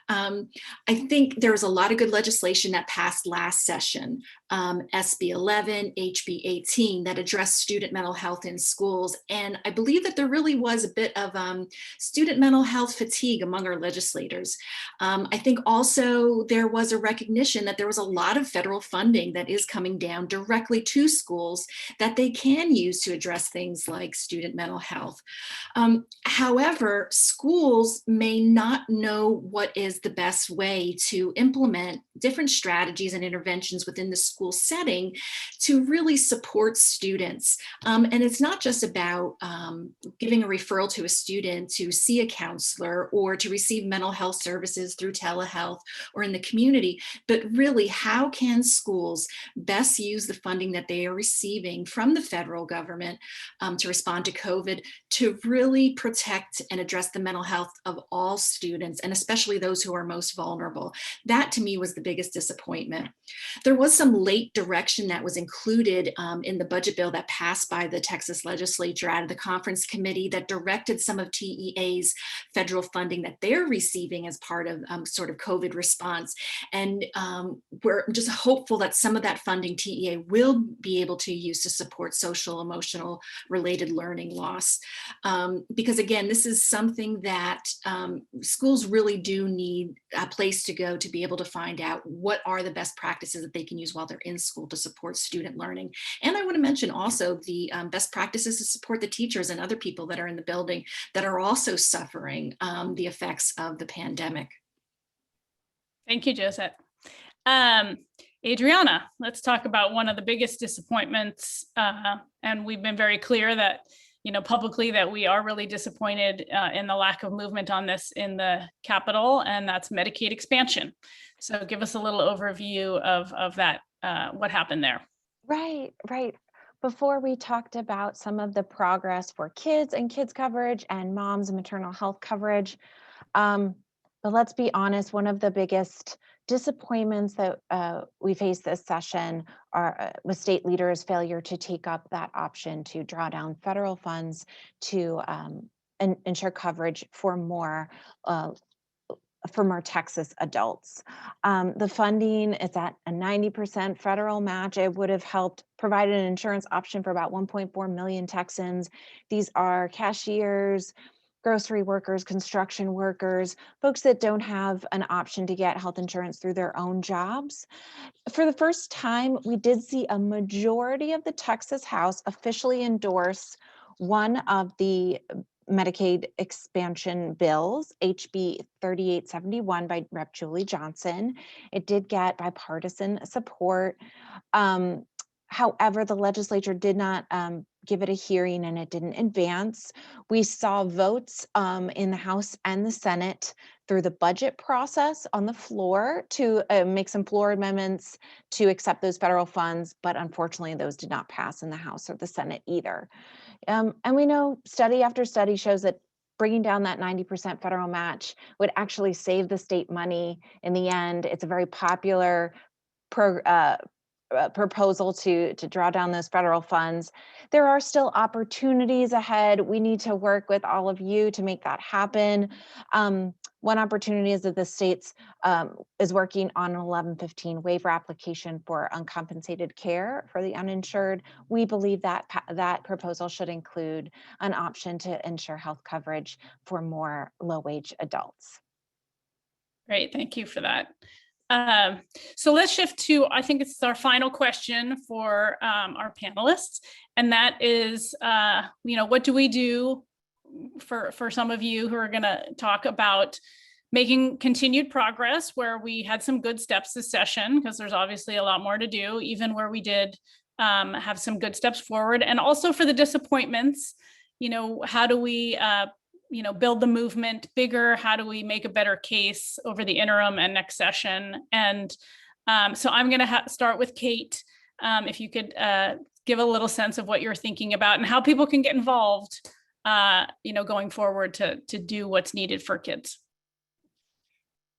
I think there was a lot of good legislation that passed last session, SB 11, HB 18, seen that address student mental health in schools. And I believe that there really was a bit of student mental health fatigue among our legislators. I think also there was a recognition that there was a lot of federal funding that is coming down directly to schools that they can use to address things like student mental health. However, schools may not know what is the best way to implement different strategies and interventions within the school setting to really support students. And it's not just about giving a referral to a student to see a counselor or to receive mental health services through telehealth or in the community, but really how can schools best use the funding that they are receiving from the federal government to respond to COVID to really protect and address the mental health of all students, and especially those who are most vulnerable. That to me was the biggest disappointment. There was some late direction that was included in the budget bill that passed by the Texas legislature out of the conference committee that directed some of TEA's federal funding that they're receiving as part of sort of COVID response. And we're just hopeful that some of that funding TEA will be able to use to support social, emotional related learning loss. Because again, this is something that schools really do need a place to go to be able to find out what are the best practices that they can use while they're in school to support student learning. And I want to mention also the best practices to support the teachers and other people that are in the building that are also suffering the effects of the pandemic. Thank you, Josette. Adriana, let's talk about one of the biggest disappointments. And we've been very clear that, publicly that we are really disappointed in the lack of movement on this in the Capitol, and that's Medicaid expansion. So give us a little overview of that, what happened there. Right. Before we talked about some of the progress for kids and kids coverage and moms and maternal health coverage. But let's be honest, one of the biggest disappointments that we faced this session was state leaders' failure to take up that option to draw down federal funds to ensure coverage for more Texas adults. The funding is at a 90% federal match. It would have helped provide an insurance option for about 1.4 million Texans. These are cashiers, grocery workers, construction workers, folks that don't have an option to get health insurance through their own jobs. For the first time, we did see a majority of the Texas House officially endorse one of the Medicaid expansion bills, HB 3871 by Rep. Julie Johnson. It did get bipartisan support. However, the legislature did not give it a hearing and it didn't advance. We saw votes in the House and the Senate through the budget process on the floor to make some floor amendments to accept those federal funds, but unfortunately those did not pass in the House or the Senate either. And we know study after study shows that bringing down that 90% federal match would actually save the state money in the end. It's a very popular proposal to draw down those federal funds. There are still opportunities ahead. We need to work with all of you to make that happen. One opportunity is that the states is working on an 1115 waiver application for uncompensated care for the uninsured. We believe that that proposal should include an option to ensure health coverage for more low-wage adults. Great, thank you for that. So let's shift to, I think it's our final question for our panelists, and that is, what do we do for some of you who are going to talk about making continued progress where we had some good steps this session, because there's obviously a lot more to do, even where we did have some good steps forward, and also for the disappointments, how do we build the movement bigger? How do we make a better case over the interim and next session? And so I'm going to start with Kate. If you could give a little sense of what you're thinking about and how people can get involved, going forward to do what's needed for kids.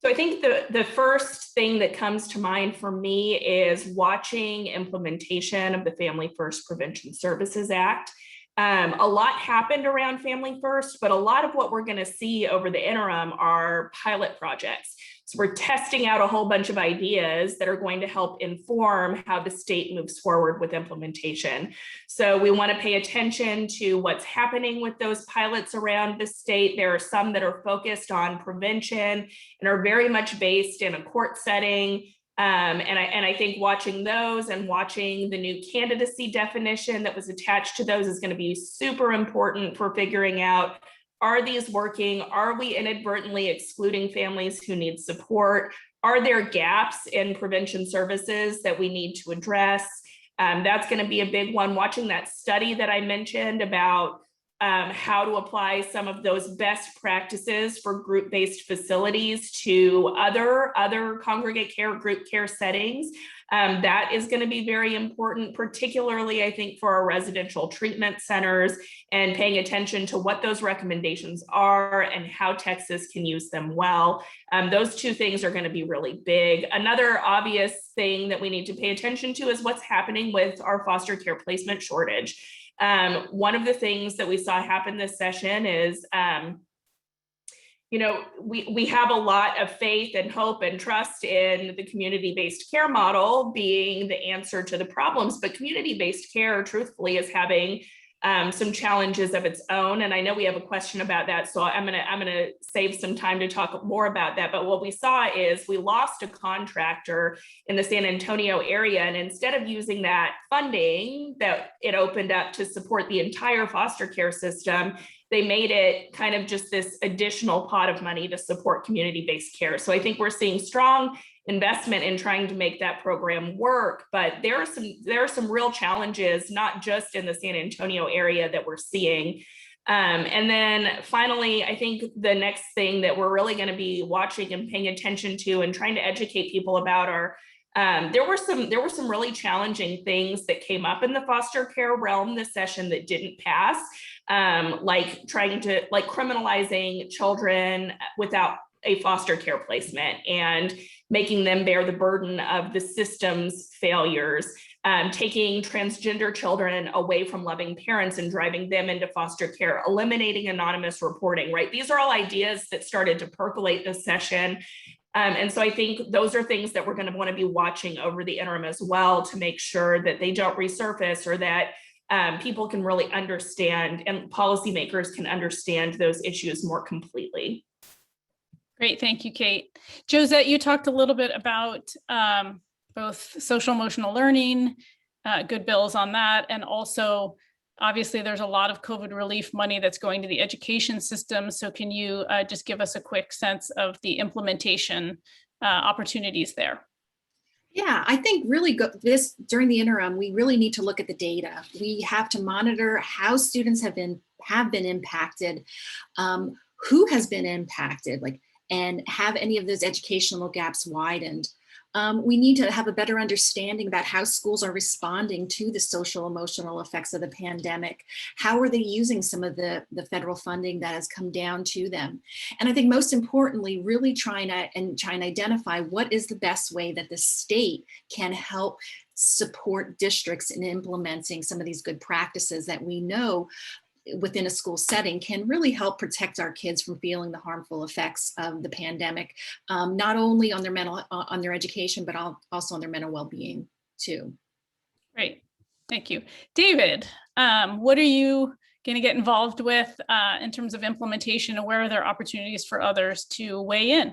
So I think the first thing that comes to mind for me is watching implementation of the Family First Prevention Services Act. A lot happened around Family First, but a lot of what we're going to see over the interim are pilot projects. So we're testing out a whole bunch of ideas that are going to help inform how the state moves forward with implementation. So we want to pay attention to what's happening with those pilots around the state. There are some that are focused on prevention and are very much based in a court setting. And I think watching those and watching the new candidacy definition that was attached to those is going to be super important for figuring out, are these working? Are we inadvertently excluding families who need support? Are there gaps in prevention services that we need to address? That's going to be a big one. Watching that study that I mentioned about how to apply some of those best practices for group-based facilities to other congregate care, group care settings. That is going to be very important, particularly I think for our residential treatment centers, and paying attention to what those recommendations are and how Texas can use them well. Those two things are going to be really big. Another obvious thing that we need to pay attention to is what's happening with our foster care placement shortage. One of the things that we saw happen this session is, we have a lot of faith and hope and trust in the community-based care model being the answer to the problems, but community-based care, truthfully, is having some challenges of its own. And I know we have a question about that, so I'm gonna save some time to talk more about that. But what we saw is we lost a contractor in the San Antonio area, and instead of using that funding that it opened up to support the entire foster care system, they made it kind of just this additional pot of money to support community-based care. So I think we're seeing strong investment in trying to make that program work, but there are some real challenges, not just in the San Antonio area, that we're seeing. And then finally, I think the next thing that we're really going to be watching and paying attention to and trying to educate people about are there were some really challenging things that came up in the foster care realm this session that didn't pass, like criminalizing children without a foster care placement and making them bear the burden of the system's failures, taking transgender children away from loving parents and driving them into foster care, eliminating anonymous reporting, right? These are all ideas that started to percolate this session. And so I think those are things that we're going to want to be watching over the interim as well, to make sure that they don't resurface, or that people can really understand and policymakers can understand those issues more completely. Great, thank you, Kate. Josette, you talked a little bit about both social emotional learning, good bills on that, and also obviously there's a lot of COVID relief money that's going to the education system. So can you just give us a quick sense of the implementation opportunities there? Yeah, I think really during the interim, we really need to look at the data. We have to monitor how students have been impacted, who has been impacted, and have any of those educational gaps widened. We need to have a better understanding about how schools are responding to the social emotional effects of the pandemic. How are they using some of the federal funding that has come down to them? And I think most importantly, really trying to identify what is the best way that the state can help support districts in implementing some of these good practices that we know within a school setting can really help protect our kids from feeling the harmful effects of the pandemic, not only on their education, but also on their mental well-being too. Great, thank you. David, what are you going to get involved with in terms of implementation, and where are there opportunities for others to weigh in?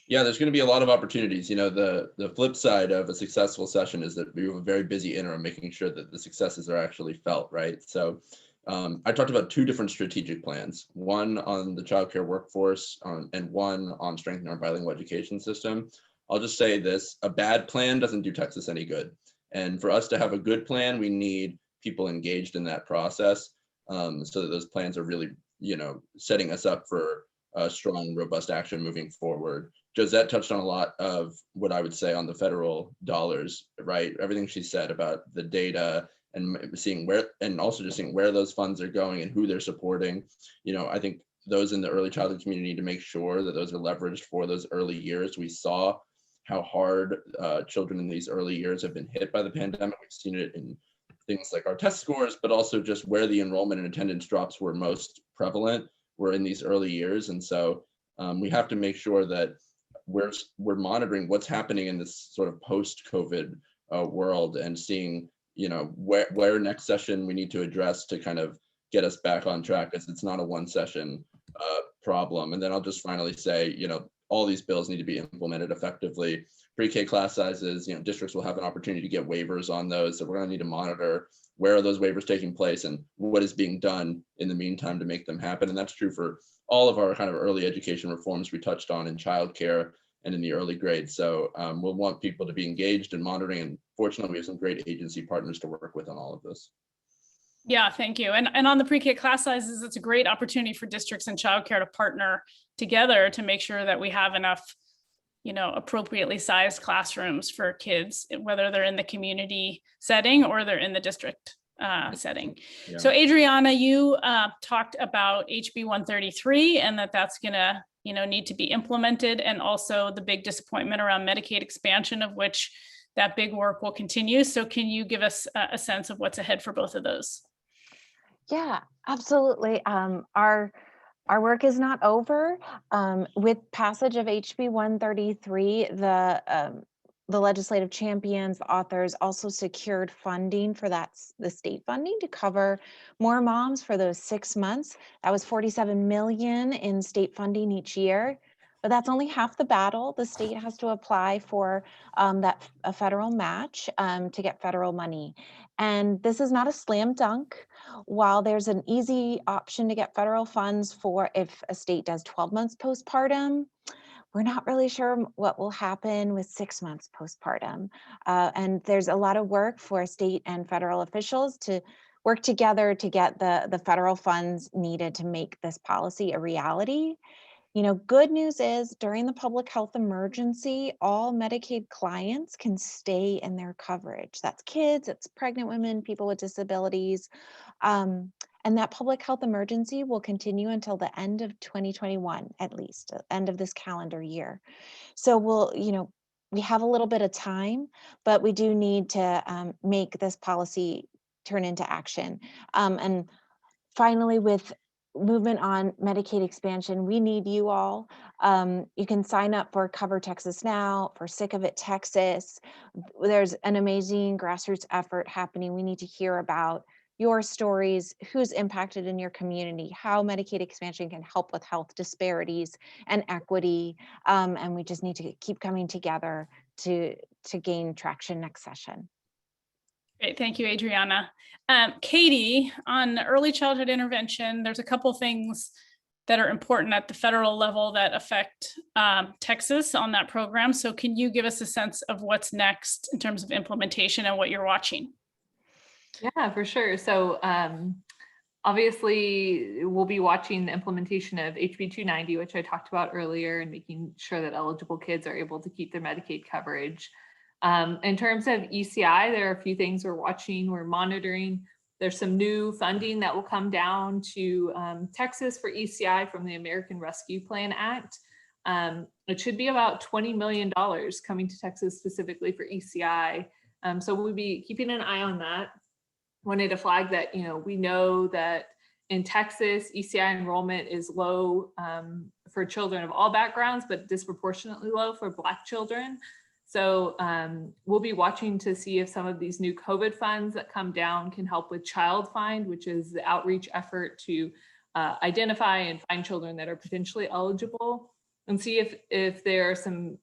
Yeah, there's going to be a lot of opportunities. The flip side of a successful session is that we have a very busy interim, making sure that the successes are actually felt, right? So I talked about two different strategic plans, one on the childcare workforce and one on strengthening our bilingual education system. I'll just say this, a bad plan doesn't do Texas any good. And for us to have a good plan, we need people engaged in that process so that those plans are really, setting us up for a strong, robust action moving forward. Josette touched on a lot of what I would say on the federal dollars, right? Everything she said about the data and seeing where those funds are going and who they're supporting. I think those in the early childhood community need to make sure that those are leveraged for those early years. We saw how hard children in these early years have been hit by the pandemic. We've seen it in things like our test scores, but also just where the enrollment and attendance drops were most prevalent were in these early years. And so we have to make sure that we're monitoring what's happening in this sort of post-COVID world and seeing, you know, where next session we need to address to kind of get us back on track, because it's not a one session problem. And then I'll just finally say, you know, all these bills need to be implemented effectively. Pre-K class sizes, you know, districts will have an opportunity to get waivers on those. So we're going to need to monitor where are those waivers taking place and what is being done in the meantime to make them happen. And that's true for all of our kind of early education reforms we touched on in childcare and in the early grades. So we'll want people to be engaged in monitoring. And fortunately, we have some great agency partners to work with on all of this. Yeah, thank you. And on the pre-K class sizes, it's a great opportunity for districts and childcare to partner together to make sure that we have enough, you know, appropriately sized classrooms for kids, whether they're in the community setting or they're in the district setting. Yeah. So Adriana, you talked about HB 133 and that's gonna, you know, need to be implemented, and also the big disappointment around Medicaid expansion, of which that big work will continue. So can you give us a sense of what's ahead for both of those? Yeah, absolutely. Our work is not over. With passage of HB 133, the legislative champions, the authors also secured funding for the state funding to cover more moms for those 6 months. That was $47 million in state funding each year. But that's only half the battle. The state has to apply for a federal match to get federal money. And this is not a slam dunk. While there's an easy option to get federal funds for if a state does 12 months postpartum, we're not really sure what will happen with 6 months postpartum. And there's a lot of work for state and federal officials to work together to get the federal funds needed to make this policy a reality. You know, good news is during the public health emergency, all Medicaid clients can stay in their coverage. That's kids, it's pregnant women, people with disabilities. And that public health emergency will continue until the end of 2021, at least, end of this calendar year. So we have a little bit of time, but we do need to make this policy turn into action. And finally, with movement on Medicaid expansion, we need you all. You can sign up for Cover Texas Now, for Sick of It Texas. There's an amazing grassroots effort happening. We need to hear about your stories, who's impacted in your community, how Medicaid expansion can help with health disparities and equity. And we just need to keep coming together to gain traction next session. Great, thank you, Adriana. Katie, on early childhood intervention, there's a couple things that are important at the federal level that affect Texas on that program. So can you give us a sense of what's next in terms of implementation and what you're watching? Yeah, for sure. So obviously, we'll be watching the implementation of HB 290, which I talked about earlier, and making sure that eligible kids are able to keep their Medicaid coverage. In terms of ECI, there are a few things we're watching, we're monitoring. There's some new funding that will come down to Texas for ECI from the American Rescue Plan Act. It should be about $20 million coming to Texas specifically for ECI. So we'll be keeping an eye on that. Wanted to flag that, we know that in Texas, ECI enrollment is low for children of all backgrounds, but disproportionately low for Black children. So we'll be watching to see if some of these new COVID funds that come down can help with Child Find, which is the outreach effort to identify and find children that are potentially eligible, and see if there are some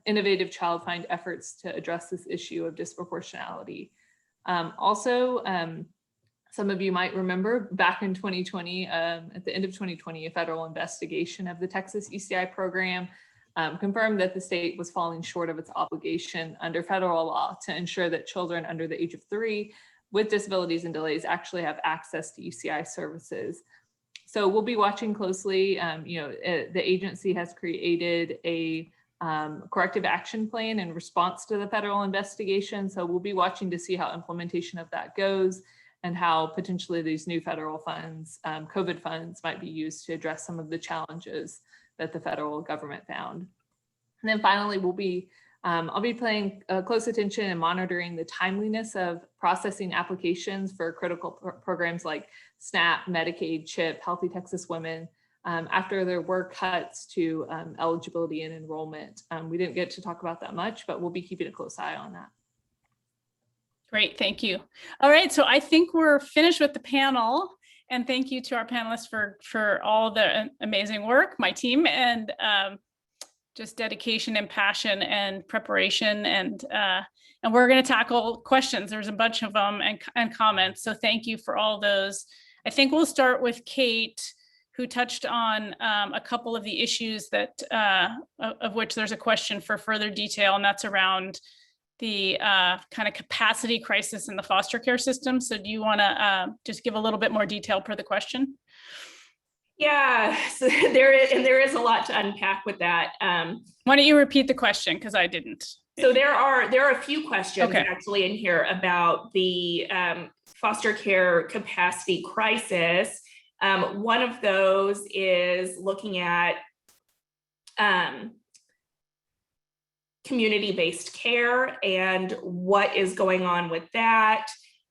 innovative Child Find efforts to address this issue of disproportionality. Also, some of you might remember back in 2020, at the end of 2020, a federal investigation of the Texas ECI program confirmed that the state was falling short of its obligation under federal law to ensure that children under the age of 3 with disabilities and delays actually have access to ECI services. So we'll be watching closely. The agency has created a corrective action plan in response to the federal investigation. So we'll be watching to see how implementation of that goes and how potentially these new federal funds, COVID funds, might be used to address some of the challenges that the federal government found. And then finally, we'll be I'll be paying close attention and monitoring the timeliness of processing applications for critical programs like SNAP, Medicaid, CHIP, Healthy Texas Women, after there were cuts to eligibility and enrollment. We didn't get to talk about that much, but we'll be keeping a close eye on that. Great, thank you. All right, so I think we're finished with the panel. And thank you to our panelists for all the amazing work, my team, and just dedication and passion and preparation. And we're going to tackle questions. There's a bunch of them and comments. So thank you for all those. I think we'll start with Kate, who touched on a couple of the issues that of which there's a question for further detail, and that's around the kind of capacity crisis in the foster care system. So do you want to just give a little bit more detail per the question? Yeah, so there is a lot to unpack with that. Why don't you repeat the question, because I didn't. So there are a few questions Okay. actually in here about the foster care capacity crisis. One of those is looking at community-based care and what is going on with that.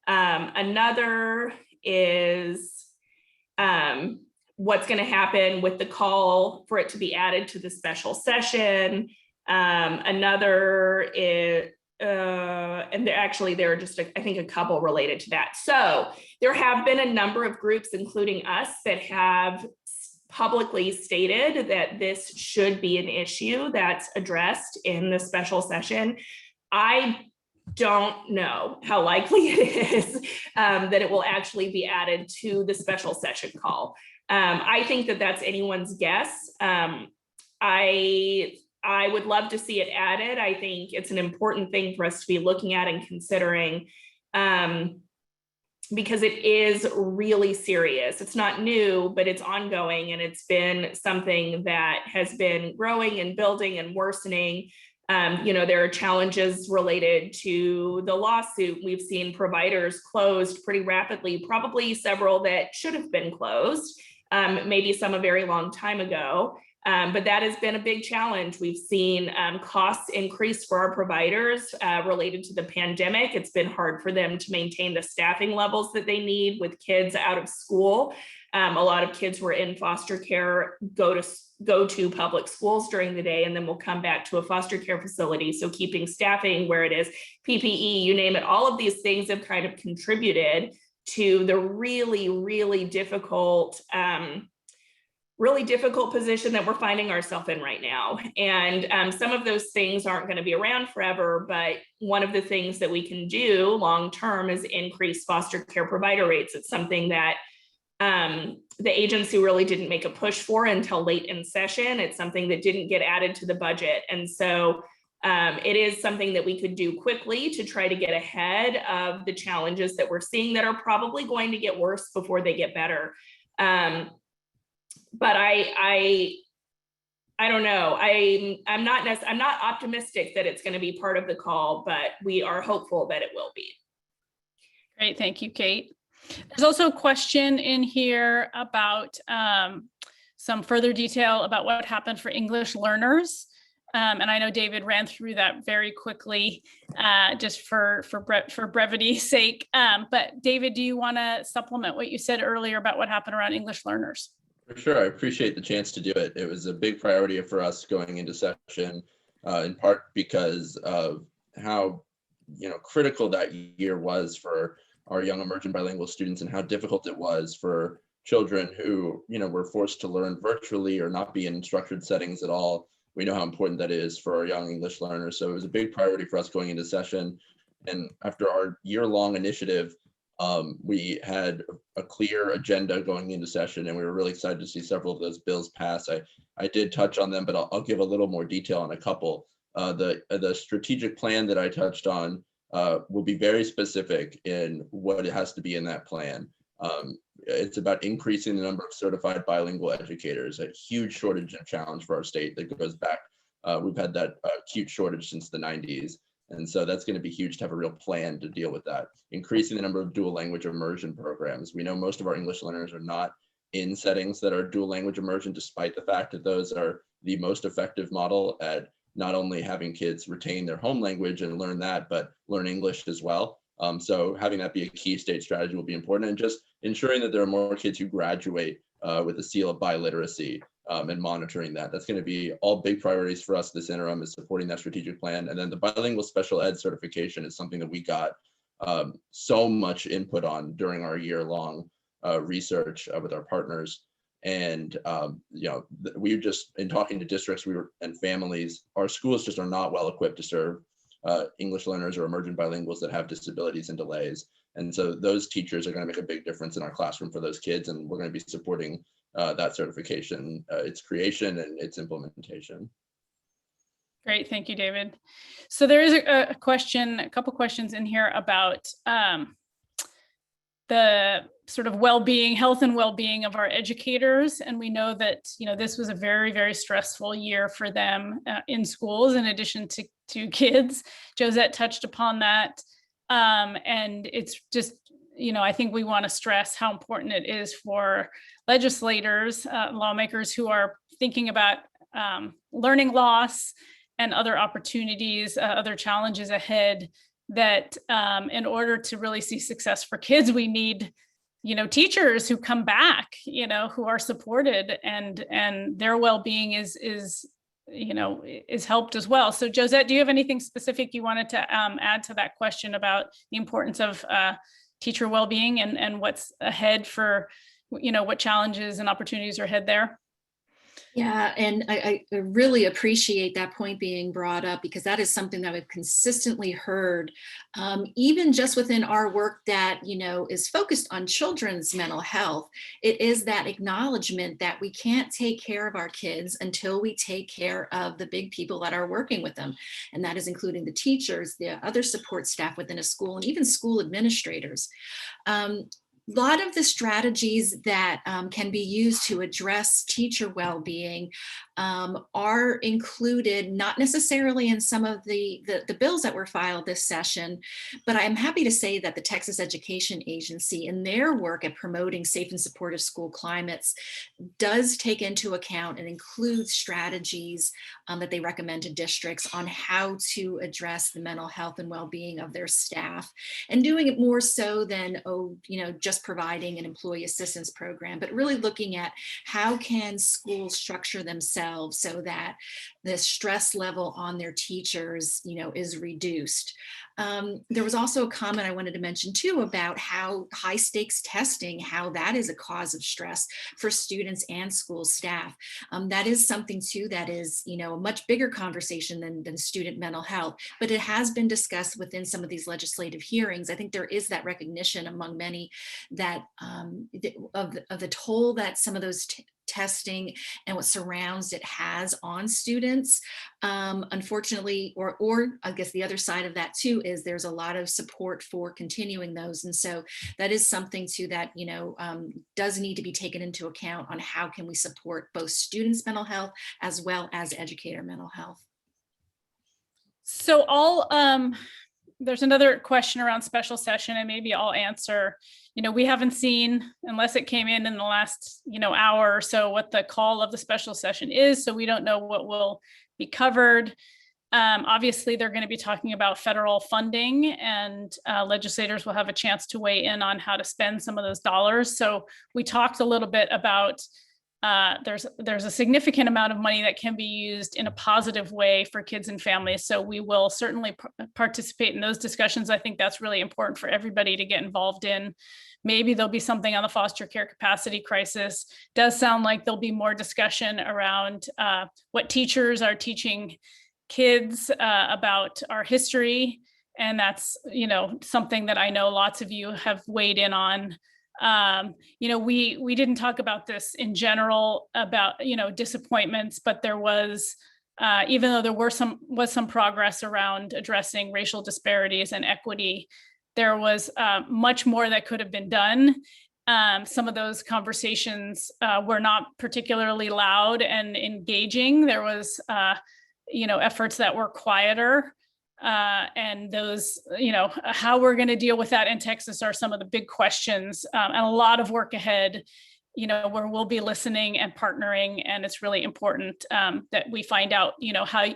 Another is what's going to happen with the call for it to be added to the special session. Another is, and there are just, I think, a couple related to that. So there have been a number of groups, including us, that have publicly stated that this should be an issue that's addressed in the special session. I don't know how likely it is that it will actually be added to the special session call. I think that that's anyone's guess. I would love to see it added. I think it's an important thing for us to be looking at and considering, because it is really serious. It's not new, but it's ongoing, and it's been something that has been growing and building and worsening. There are challenges related to the lawsuit. We've seen providers closed pretty rapidly, probably several that should have been closed, maybe some a very long time ago. But that has been a big challenge. We've seen costs increase for our providers related to the pandemic. It's been hard for them to maintain the staffing levels that they need with kids out of school. A lot of kids who are in foster care go to public schools during the day and then will come back to a foster care facility. So keeping staffing where it is, PPE, you name it, all of these things have kind of contributed to the really, really difficult position that we're finding ourselves in right now. And some of those things aren't going to be around forever, but one of the things that we can do long-term is increase foster care provider rates. It's something that the agency really didn't make a push for until late in session. It's something that didn't get added to the budget. And so it is something that we could do quickly to try to get ahead of the challenges that we're seeing that are probably going to get worse before they get better. But I don't know. I'm not optimistic that it's going to be part of the call, but we are hopeful that it will be. Great, thank you, Kate. There's also a question in here about some further detail about what happened for English learners. And I know David ran through that very quickly, just for brevity's sake. But David, do you want to supplement what you said earlier about what happened around English learners? For sure, I appreciate the chance to do it. It was a big priority for us going into session, in part because of how critical that year was for our young emergent bilingual students, and how difficult it was for children who were forced to learn virtually or not be in structured settings at all. We know how important that is for our young English learners. So it was a big priority for us going into session. And after our year-long initiative, we had a clear agenda going into session, and we were really excited to see several of those bills pass. I did touch on them, but I'll give a little more detail on a couple. The strategic plan that I touched on will be very specific in what it has to be in that plan. It's about increasing the number of certified bilingual educators, a huge shortage and challenge for our state that goes back. We've had that acute shortage since the 90s. And so that's going to be huge to have a real plan to deal with that. Increasing the number of dual language immersion programs. We know most of our English learners are not in settings that are dual language immersion, despite the fact that those are the most effective model at not only having kids retain their home language and learn that, but learn English as well. So having that be a key state strategy will be important, and just ensuring that there are more kids who graduate with a seal of biliteracy, and monitoring that. That's going to be all big priorities for us this interim, is supporting that strategic plan. And then the bilingual special ed certification is something that we got so much input on during our year-long research with our partners. And we just, in talking to districts and families, our schools just are not well equipped to serve English learners or emergent bilinguals that have disabilities and delays. And so those teachers are going to make a big difference in our classroom for those kids, and we're going to be supporting that certification, its creation and its implementation. Great, thank you, David. So there is a couple questions in here about the sort of well-being, health and well-being of our educators. And we know that, this was a very, very stressful year for them in schools, in addition to kids. Josette touched upon that. And it's just, I think we want to stress how important it is for legislators, lawmakers who are thinking about learning loss and other opportunities, other challenges ahead, that in order to really see success for kids, we need, teachers who come back, who are supported, and their well-being is helped as well. So Josette, do you have anything specific you wanted to add to that question about the importance of teacher well-being and what's ahead for, what challenges and opportunities are ahead there? Yeah, and I really appreciate that point being brought up, because that is something that we've consistently heard, even just within our work that, is focused on children's mental health. It is that acknowledgement that we can't take care of our kids until we take care of the big people that are working with them. And that is including the teachers, the other support staff within a school, and even school administrators. A lot of the strategies that can be used to address teacher well-being are included, not necessarily in some of the bills that were filed this session, but I'm happy to say that the Texas Education Agency, in their work at promoting safe and supportive school climates, does take into account and includes strategies that they recommend to districts on how to address the mental health and well-being of their staff, and doing it more so than, just providing an employee assistance program, but really looking at how can schools structure themselves so that the stress level on their teachers, is reduced. There was also a comment I wanted to mention too about how high stakes testing, how that is a cause of stress for students and school staff. That is something too that is, a much bigger conversation than student mental health, but it has been discussed within some of these legislative hearings. I think there is that recognition among many that of the toll that some of those testing and what surrounds it has on students. Unfortunately, or I guess the other side of that too is there's a lot of support for continuing those. And so that is something too that, does need to be taken into account on how can we support both students' mental health as well as educator mental health. So there's another question around special session, and maybe I'll answer. We haven't seen, unless it came in the last, hour or so, what the call of the special session is. So we don't know what will be covered. Obviously, they're going to be talking about federal funding, and legislators will have a chance to weigh in on how to spend some of those dollars. So we talked a little bit about there's a significant amount of money that can be used in a positive way for kids and families. So we will certainly participate in those discussions. I think that's really important for everybody to get involved in. Maybe there'll be something on the foster care capacity crisis. Does sound like there'll be more discussion around what teachers are teaching kids about our history. And that's, something that I know lots of you have weighed in on. We didn't talk about this in general about, disappointments, but there was, even though there was some progress around addressing racial disparities and equity, there was much more that could have been done. Some of those conversations were not particularly loud and engaging. There was, efforts that were quieter. And those, how we're going to deal with that in Texas are some of the big questions, and a lot of work ahead. where we'll be listening and partnering. And it's really important that we find out,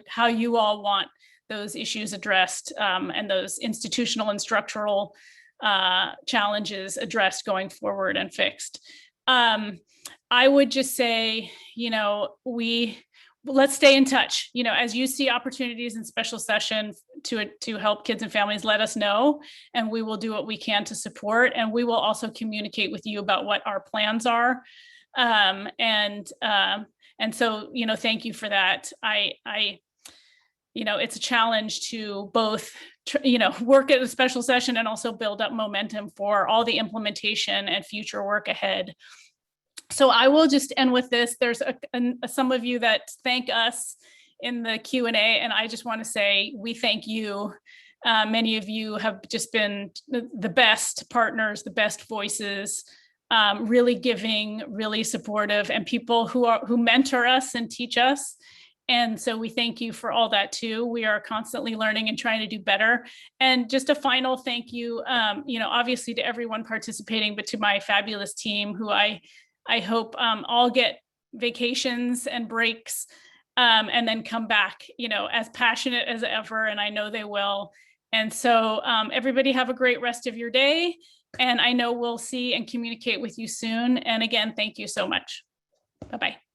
how you all want those issues addressed and those institutional and structural challenges addressed going forward and fixed. I would just say, let's stay in touch. As you see opportunities in special session to help kids and families, let us know, and we will do what we can to support. And we will also communicate with you about what our plans are. And so, thank you for that. It's a challenge to both, work at a special session and also build up momentum for all the implementation and future work ahead. So I will just end with this. There's some of you that thank us in the Q&A, and I just want to say we thank you. Many of you have just been the best partners, the best voices, really giving, really supportive, and people who mentor us and teach us. And so we thank you for all that too. We are constantly learning and trying to do better. And just a final thank you, obviously to everyone participating, but to my fabulous team who I hope all get vacations and breaks and then come back, as passionate as ever. And I know they will. And so everybody have a great rest of your day. And I know we'll see and communicate with you soon. And again, thank you so much. Bye-bye.